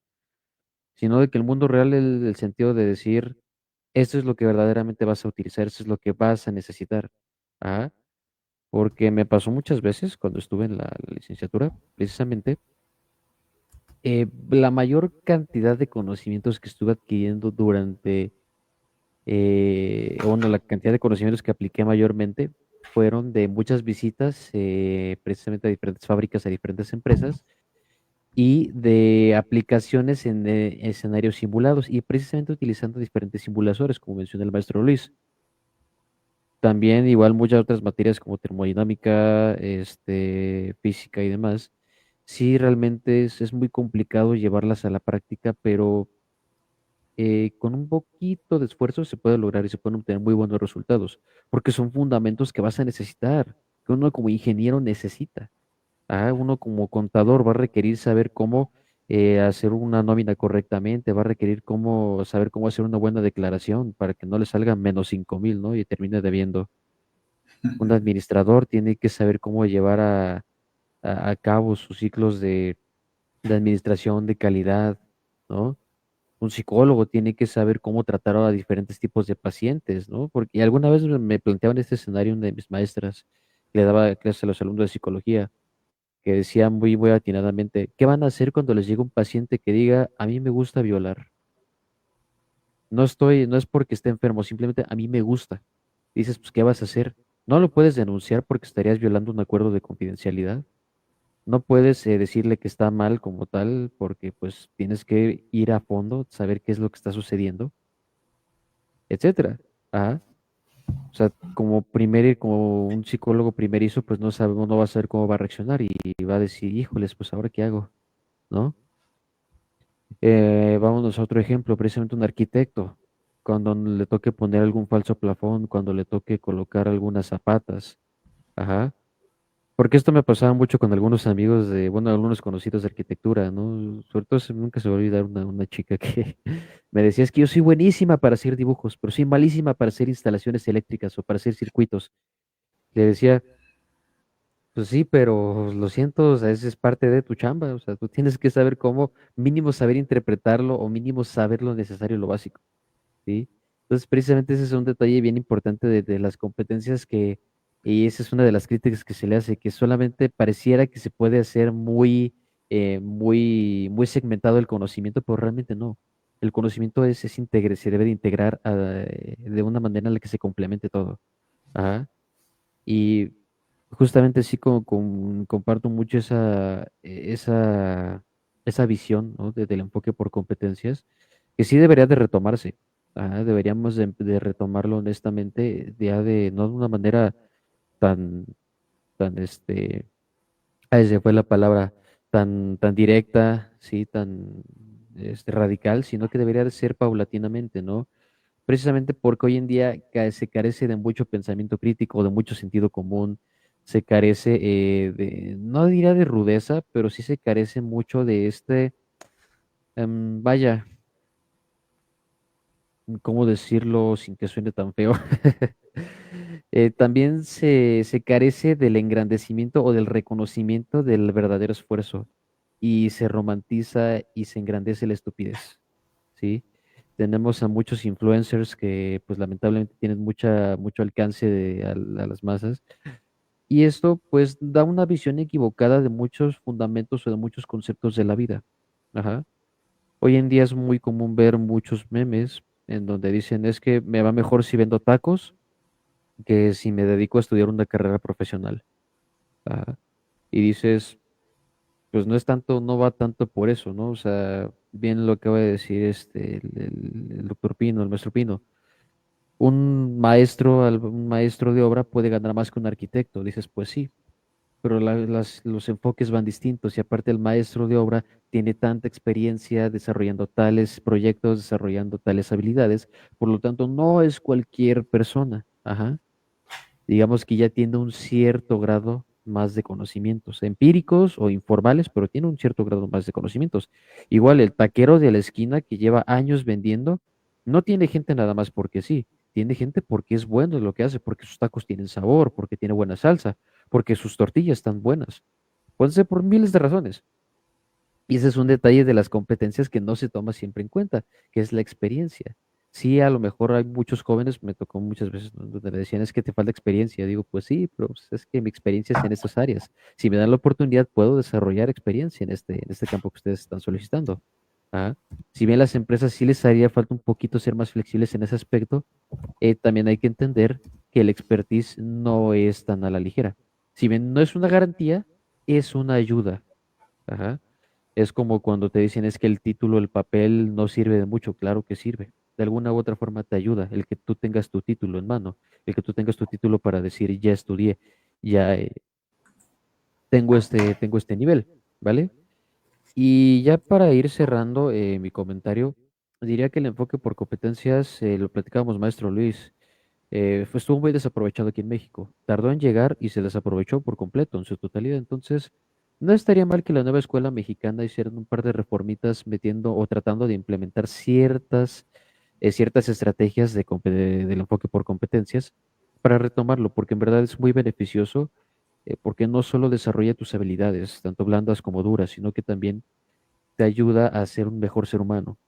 Sino de que el mundo real es el sentido de decir, esto es lo que verdaderamente vas a utilizar, esto es lo que vas a necesitar. Ajá. Porque me pasó muchas veces cuando estuve en la licenciatura, precisamente, la mayor cantidad de conocimientos que estuve adquiriendo durante bueno, la cantidad de conocimientos que apliqué mayormente fueron de muchas visitas precisamente a diferentes fábricas, a diferentes empresas y de aplicaciones en escenarios simulados y precisamente utilizando diferentes simuladores, como mencionó el maestro Luis. También igual muchas otras materias como termodinámica, física y demás. Sí, realmente es muy complicado llevarlas a la práctica, pero con un poquito de esfuerzo se puede lograr y se pueden obtener muy buenos resultados, porque son fundamentos que vas a necesitar, que uno como ingeniero necesita. Uno como contador va a requerir saber cómo hacer una nómina correctamente, va a requerir cómo saber cómo hacer una buena declaración para que no le salga menos 5,000, ¿no? Y termine debiendo. Un administrador tiene que saber cómo llevar a cabo sus ciclos de administración, de calidad, ¿no? Un psicólogo tiene que saber cómo tratar a diferentes tipos de pacientes, ¿no? Porque alguna vez me planteaban este escenario una de mis maestras, que le daba clases a los alumnos de psicología, que decía muy atinadamente, ¿qué van a hacer cuando les llegue un paciente que diga, a mí me gusta violar? No es porque esté enfermo, simplemente a mí me gusta. Dices, pues, ¿qué vas a hacer? No lo puedes denunciar porque estarías violando un acuerdo de confidencialidad. No puedes decirle que está mal como tal porque pues tienes que ir a fondo, saber qué es lo que está sucediendo, etcétera. Ajá. O sea, como un psicólogo primerizo, pues no sabe, no va a saber cómo va a reaccionar y va a decir, híjoles, pues ahora qué hago, ¿no? Vámonos a otro ejemplo, precisamente un arquitecto, cuando le toque poner algún falso plafón, cuando le toque colocar algunas zapatas, ajá. Porque esto me pasaba mucho con algunos amigos bueno, algunos conocidos de arquitectura, ¿no? Sobre todo nunca se me va a olvidar una chica que me decía, es que yo soy buenísima para hacer dibujos, pero soy malísima para hacer instalaciones eléctricas o para hacer circuitos. Le decía, pues sí, pero lo siento, o sea, esa es parte de tu chamba, o sea, tú tienes que saber cómo, mínimo saber interpretarlo o mínimo saber lo necesario, lo básico, ¿sí? Entonces, precisamente ese es un detalle bien importante de las competencias y esa es una de las críticas que se le hace, que solamente pareciera que se puede hacer muy segmentado el conocimiento, pero realmente no. El conocimiento se debe de integrar de una manera en la que se complemente todo. Ajá. Y justamente sí comparto mucho esa visión, ¿no? Del enfoque por competencias, que sí debería de retomarse. Deberíamos de retomarlo honestamente, ya no de una manera tan, tan, esa fue la palabra, tan directa, sí, tan radical, sino que debería de ser paulatinamente, ¿no? Precisamente porque hoy en día se carece de mucho pensamiento crítico, de mucho sentido común, se carece no diría de rudeza, pero sí se carece mucho de vaya, ¿cómo decirlo sin que suene tan feo? También se carece del engrandecimiento o del reconocimiento del verdadero esfuerzo y se romantiza y se engrandece la estupidez, ¿sí? Tenemos a muchos influencers que pues lamentablemente tienen mucho alcance a las masas y esto pues da una visión equivocada de muchos fundamentos o de muchos conceptos de la vida. Ajá. Hoy en día es muy común ver muchos memes en donde dicen es que me va mejor si vendo tacos que si me dedico a estudiar una carrera profesional. Ajá. Y dices, pues no va tanto por eso, ¿no? O sea, bien lo que va a decir el doctor Pino, el maestro Pino. Un maestro de obra puede ganar más que un arquitecto. Dices, pues sí, pero los enfoques van distintos y aparte el maestro de obra tiene tanta experiencia desarrollando tales proyectos, desarrollando tales habilidades, por lo tanto no es cualquier persona. Ajá. Digamos que ya tiene un cierto grado más de conocimientos empíricos o informales, pero tiene un cierto grado más de conocimientos. Igual el taquero de la esquina que lleva años vendiendo, no tiene gente nada más porque sí, tiene gente porque es bueno en lo que hace, porque sus tacos tienen sabor, porque tiene buena salsa, porque sus tortillas están buenas. Puede ser por miles de razones. Y ese es un detalle de las competencias que no se toma siempre en cuenta, que es la experiencia. Sí, a lo mejor hay muchos jóvenes, me tocó muchas veces, ¿no? Donde me decían, es que te falta experiencia. Digo, pues sí, pero pues, es que mi experiencia es en estas áreas. Si me dan la oportunidad, puedo desarrollar experiencia en este campo que ustedes están solicitando. Ah, si bien las empresas sí les haría falta un poquito ser más flexibles en ese aspecto, también hay que entender que el expertise no es tan a la ligera. Si bien no es una garantía, es una ayuda. Ajá. Es como cuando te dicen es que el título, el papel no sirve de mucho, claro que sirve. De alguna u otra forma te ayuda el que tú tengas tu título en mano, el que tú tengas tu título para decir ya estudié, ya tengo este nivel, ¿vale? Y ya para ir cerrando mi comentario, diría que el enfoque por competencias, lo platicábamos maestro Luis, estuvo muy desaprovechado aquí en México. Tardó en llegar y se desaprovechó por completo en su totalidad. Entonces, no estaría mal que la nueva escuela mexicana hiciera un par de reformitas metiendo o tratando de implementar ciertas estrategias del enfoque por competencias para retomarlo, porque en verdad es muy beneficioso. porque no solo desarrolla tus habilidades, tanto blandas como duras, sino que también te ayuda a ser un mejor ser humano.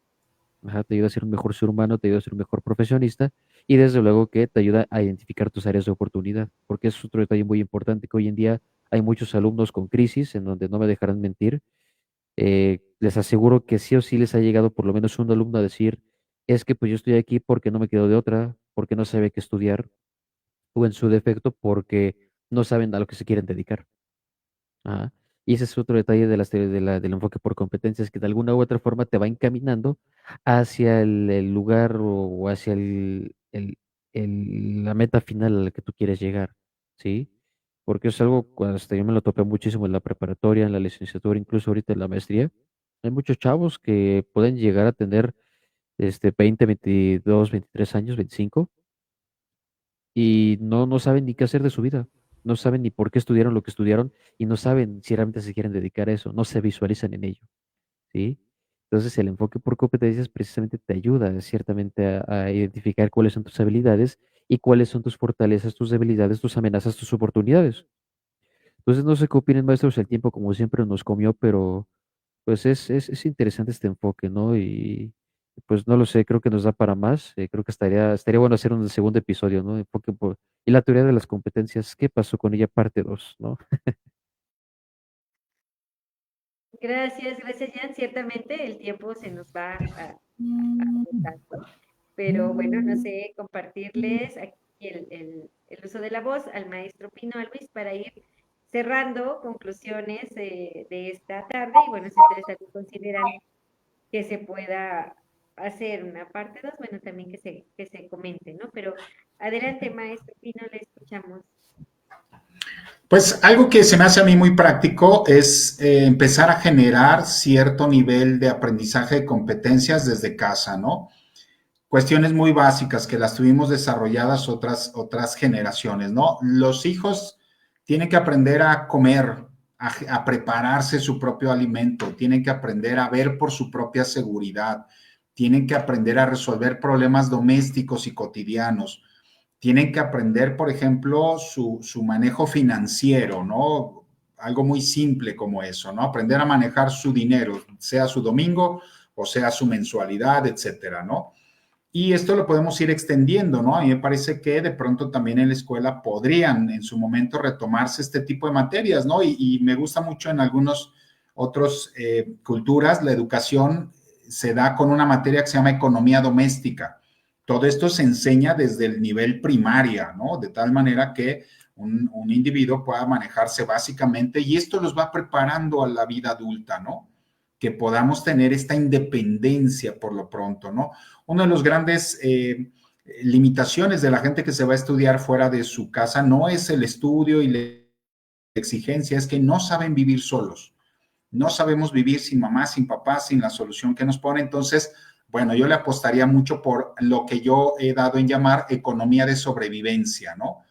Ajá, te ayuda a ser un mejor ser humano, te ayuda a ser un mejor profesionista y desde luego que te ayuda a identificar tus áreas de oportunidad, porque es otro detalle muy importante que hoy en día hay muchos alumnos con crisis en donde no me dejarán mentir. Les aseguro que sí o sí les ha llegado por lo menos un alumno a decir, es que pues yo estoy aquí porque no me quedo de otra, porque no sabe qué estudiar, o en su defecto porque no saben a lo que se quieren dedicar. Ajá. Y ese es otro detalle de del enfoque por competencias, que de alguna u otra forma te va encaminando hacia el lugar o hacia la meta final a la que tú quieres llegar, ¿sí? Porque es algo, cuando hasta yo me lo topé muchísimo en la preparatoria, en la licenciatura, incluso ahorita en la maestría. Hay muchos chavos que pueden llegar a tener 20, 22, 23 años, 25 y no saben ni qué hacer de su vida, no saben ni por qué estudiaron lo que estudiaron y no saben si realmente se quieren dedicar a eso, no se visualizan en ello, ¿sí? Entonces el enfoque por competencias precisamente te ayuda ciertamente a identificar cuáles son tus habilidades y cuáles son tus fortalezas, tus debilidades, tus amenazas, tus oportunidades. Entonces no sé qué opinen, maestros, el tiempo como siempre nos comió, pero pues es interesante este enfoque, ¿no? Y pues no lo sé, creo que nos da para más. Creo que estaría bueno hacer un segundo episodio, ¿no? Y la teoría de las competencias, ¿qué pasó con ella? Parte 2, ¿no? Gracias, gracias, Jan. Ciertamente el tiempo se nos va agotando, pero bueno, no sé, compartirles aquí el uso de la voz al maestro Pino, a Luis, para ir cerrando conclusiones de esta tarde. Y bueno, si ustedes también consideran que se pueda hacer una parte 2, bueno, también que se comente, ¿no? Pero adelante, maestro Pino, le escuchamos. Pues algo que se me hace a mí muy práctico es empezar a generar cierto nivel de aprendizaje de competencias desde casa, ¿no? Cuestiones muy básicas que las tuvimos desarrolladas otras generaciones, ¿no? Los hijos tienen que aprender a comer, a prepararse su propio alimento, tienen que aprender a ver por su propia seguridad, tienen que aprender a resolver problemas domésticos y cotidianos, tienen que aprender, por ejemplo, su manejo financiero, ¿no? Algo muy simple como eso, ¿no? Aprender a manejar su dinero, sea su domingo o sea su mensualidad, etcétera, ¿no? Y esto lo podemos ir extendiendo, ¿no? A mí me parece que de pronto también en la escuela podrían en su momento retomarse este tipo de materias, ¿no? Y me gusta mucho en algunos otros culturas, la educación se da con una materia que se llama economía doméstica. Todo esto se enseña desde el nivel primaria, ¿no? De tal manera que un individuo pueda manejarse básicamente y esto los va preparando a la vida adulta, ¿no? Que podamos tener esta independencia por lo pronto, ¿no? Una de las grandes limitaciones de la gente que se va a estudiar fuera de su casa no es el estudio y la exigencia, es que no saben vivir solos. No sabemos vivir sin mamá, sin papá, sin la solución que nos pone. Entonces, bueno, yo le apostaría mucho por lo que yo he dado en llamar economía de sobrevivencia, ¿no?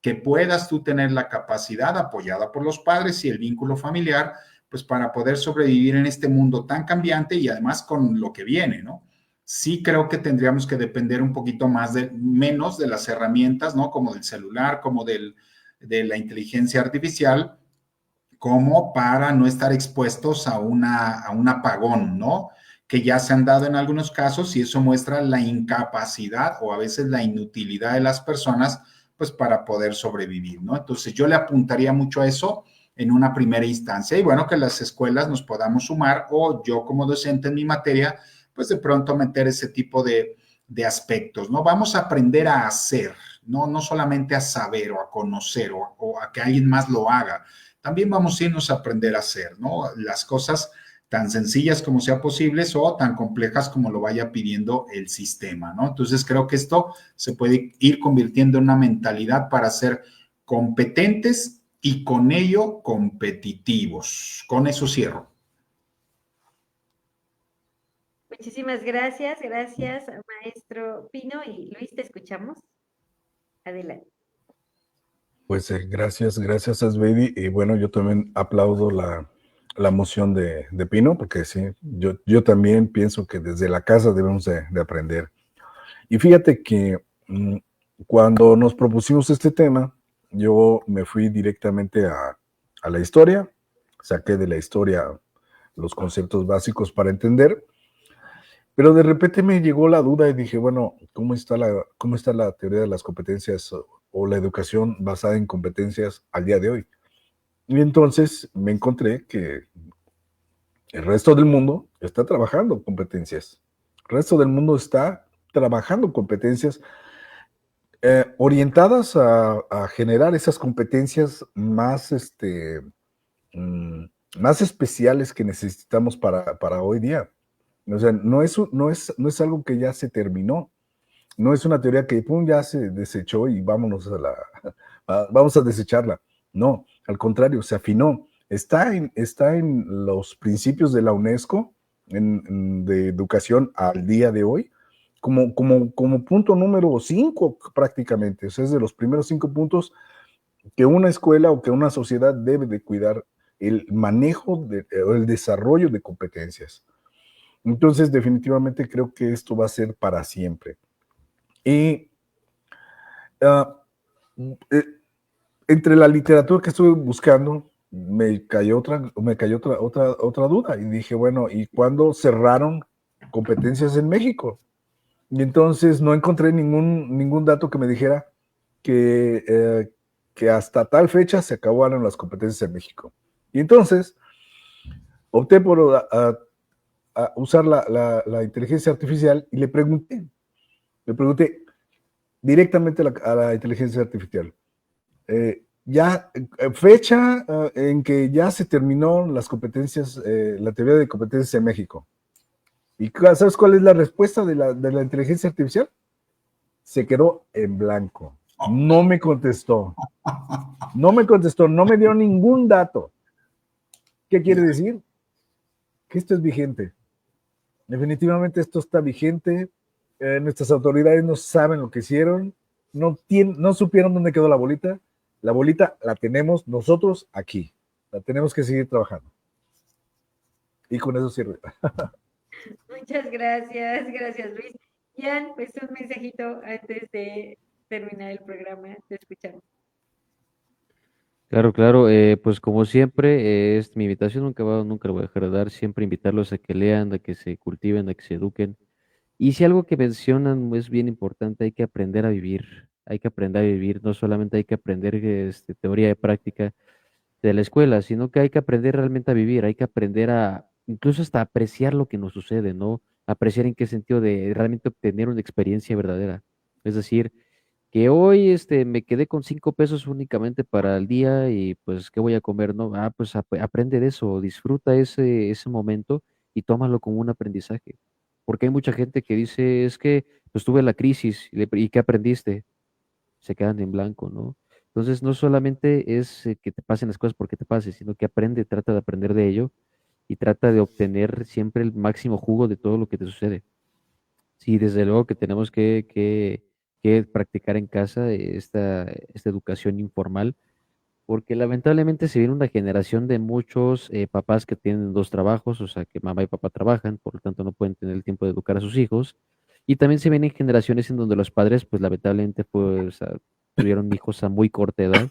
Que puedas tú tener la capacidad apoyada por los padres y el vínculo familiar, pues para poder sobrevivir en este mundo tan cambiante y además con lo que viene, ¿no? Sí creo que tendríamos que depender un poquito menos de las herramientas, ¿no? Como del celular, como de la inteligencia artificial, como para no estar expuestos a un apagón, ¿no? Que ya se han dado en algunos casos y eso muestra la incapacidad o a veces la inutilidad de las personas, pues para poder sobrevivir, ¿no? Entonces yo le apuntaría mucho a eso en una primera instancia y bueno, que las escuelas nos podamos sumar o yo como docente en mi materia, pues de pronto meter ese tipo de aspectos, ¿no? Vamos a aprender a hacer, no solamente a saber o a conocer o a que alguien más lo haga. También vamos a irnos a aprender a hacer, ¿no? Las cosas tan sencillas como sea posibles o tan complejas como lo vaya pidiendo el sistema, ¿no? Entonces creo que esto se puede ir convirtiendo en una mentalidad para ser competentes y con ello competitivos. Con eso cierro. Muchísimas gracias, gracias, maestro Pino. Y Luis, te escuchamos. Adelante. Pues gracias, gracias, Asbedi. Y bueno, yo también aplaudo la moción de Pino, porque sí, yo también pienso que desde la casa debemos de aprender. Y fíjate que cuando nos propusimos este tema, yo me fui directamente a la historia, saqué de la historia los conceptos básicos para entender, pero de repente me llegó la duda y dije, bueno, cómo está la teoría de las competencias o la educación basada en competencias al día de hoy? Y entonces me encontré que el resto del mundo está trabajando competencias. El resto del mundo está trabajando competencias orientadas a generar esas competencias más, mm, más especiales que necesitamos para hoy día. O sea, no es algo que ya se terminó, no es una teoría que pum, ya se desechó y vámonos vamos a desecharla. No, al contrario, se afinó. Está en los principios de la UNESCO de educación al día de hoy, como punto número 5 prácticamente. O sea, es de los primeros 5 puntos que una escuela o que una sociedad debe de cuidar el manejo o el desarrollo de competencias. Entonces, definitivamente creo que esto va a ser para siempre. Y uh, entre la literatura que estuve buscando, me cayó otra duda y dije, bueno, ¿y cuándo cerraron competencias en México? Y entonces no encontré ningún dato que me dijera que hasta tal fecha se acabaron las competencias en México. Y entonces opté por a usar la inteligencia artificial y le pregunté directamente a la inteligencia artificial, fecha en que ya se terminó las competencias, la teoría de competencias en México. ¿Y sabes cuál es la respuesta de la inteligencia artificial? Se quedó en blanco. No me contestó. No me contestó, no me dio ningún dato. ¿Qué quiere decir? Que esto es vigente. Definitivamente esto está vigente. Nuestras autoridades no saben lo que hicieron, no supieron dónde quedó la bolita. La bolita la tenemos nosotros aquí. La tenemos que seguir trabajando. Y con eso sirve. Muchas gracias, gracias Luis. Ian, pues un mensajito antes de terminar el programa, te escuchamos. Claro, claro, pues como siempre, es mi invitación, nunca lo voy a dejar de dar, siempre invitarlos a que lean, a que se cultiven, a que se eduquen. Y si algo que mencionan es bien importante, hay que aprender a vivir, no solamente hay que aprender teoría y práctica de la escuela, sino que hay que aprender realmente a vivir, hay que aprender a, incluso hasta apreciar lo que nos sucede, ¿no? Apreciar en qué sentido de realmente obtener una experiencia verdadera. Es decir, que hoy me quedé con 5 pesos únicamente para el día y pues, ¿qué voy a comer? No, pues aprende de eso, disfruta ese momento y tómalo como un aprendizaje. Porque hay mucha gente que dice, es que pues tuve la crisis y ¿qué aprendiste? Se quedan en blanco, ¿no? Entonces, no solamente es que te pasen las cosas porque te pasen, sino que trata de aprender de ello y trata de obtener siempre el máximo jugo de todo lo que te sucede. Sí, desde luego que tenemos que practicar en casa esta educación informal, porque lamentablemente se viene una generación de muchos papás que tienen 2 trabajos, o sea, que mamá y papá trabajan, por lo tanto no pueden tener el tiempo de educar a sus hijos. Y también se vienen generaciones en donde los padres, pues lamentablemente, pues, tuvieron hijos a muy corta edad.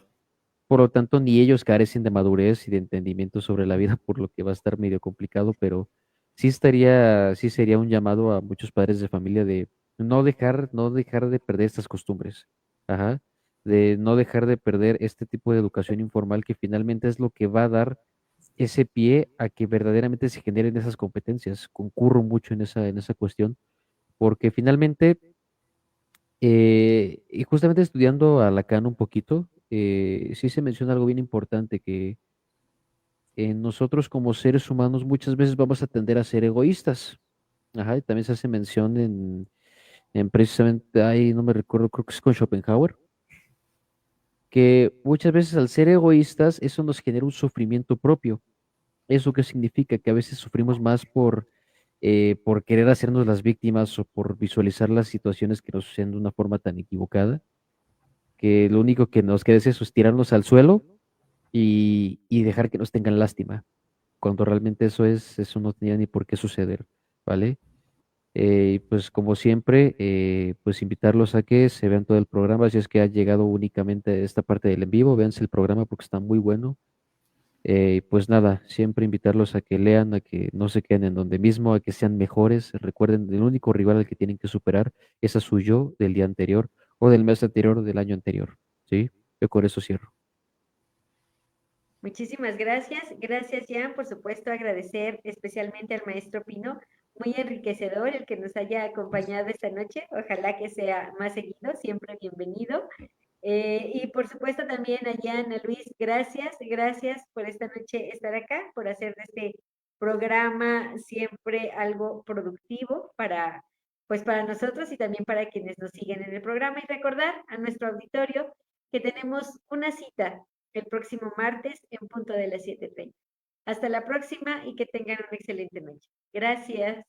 Por lo tanto, ni ellos carecen de madurez y de entendimiento sobre la vida, por lo que va a estar medio complicado, pero sí sería un llamado a muchos padres de familia de no dejar de perder estas costumbres. Ajá. De no dejar de perder este tipo de educación informal que finalmente es lo que va a dar ese pie a que verdaderamente se generen esas competencias. Concurro mucho en esa cuestión, porque finalmente y justamente estudiando a Lacan un poquito, sí se menciona algo bien importante, que nosotros como seres humanos muchas veces vamos a tender a ser egoístas. Ajá, y también se hace mención en precisamente, ahí no me recuerdo, creo que es con Schopenhauer, que muchas veces al ser egoístas eso nos genera un sufrimiento propio. ¿Eso qué significa? Que a veces sufrimos más por querer hacernos las víctimas o por visualizar las situaciones que nos suceden de una forma tan equivocada que lo único que nos queda es eso, es tirarnos al suelo y dejar que nos tengan lástima, cuando realmente eso no tenía ni por qué suceder, ¿vale? Y pues como siempre, pues invitarlos a que se vean todo el programa. Si es que ha llegado únicamente a esta parte del en vivo, véanse el programa porque está muy bueno. Pues nada, siempre invitarlos a que lean, a que no se queden en donde mismo, a que sean mejores. Recuerden, el único rival al que tienen que superar es a su yo del día anterior o del mes anterior o del año anterior. ¿Sí? Yo con eso cierro. Muchísimas gracias. Gracias, Jan. Por supuesto, agradecer especialmente al maestro Pino. Muy enriquecedor el que nos haya acompañado esta noche. Ojalá que sea más seguido. Siempre bienvenido. Y por supuesto también a Jan, a Luis, gracias, gracias por esta noche estar acá, por hacer de este programa siempre algo productivo para, pues para nosotros y también para quienes nos siguen en el programa. Y recordar a nuestro auditorio que tenemos una cita el próximo martes en punto de las 7:30. Hasta la próxima y que tengan una excelente noche. Gracias.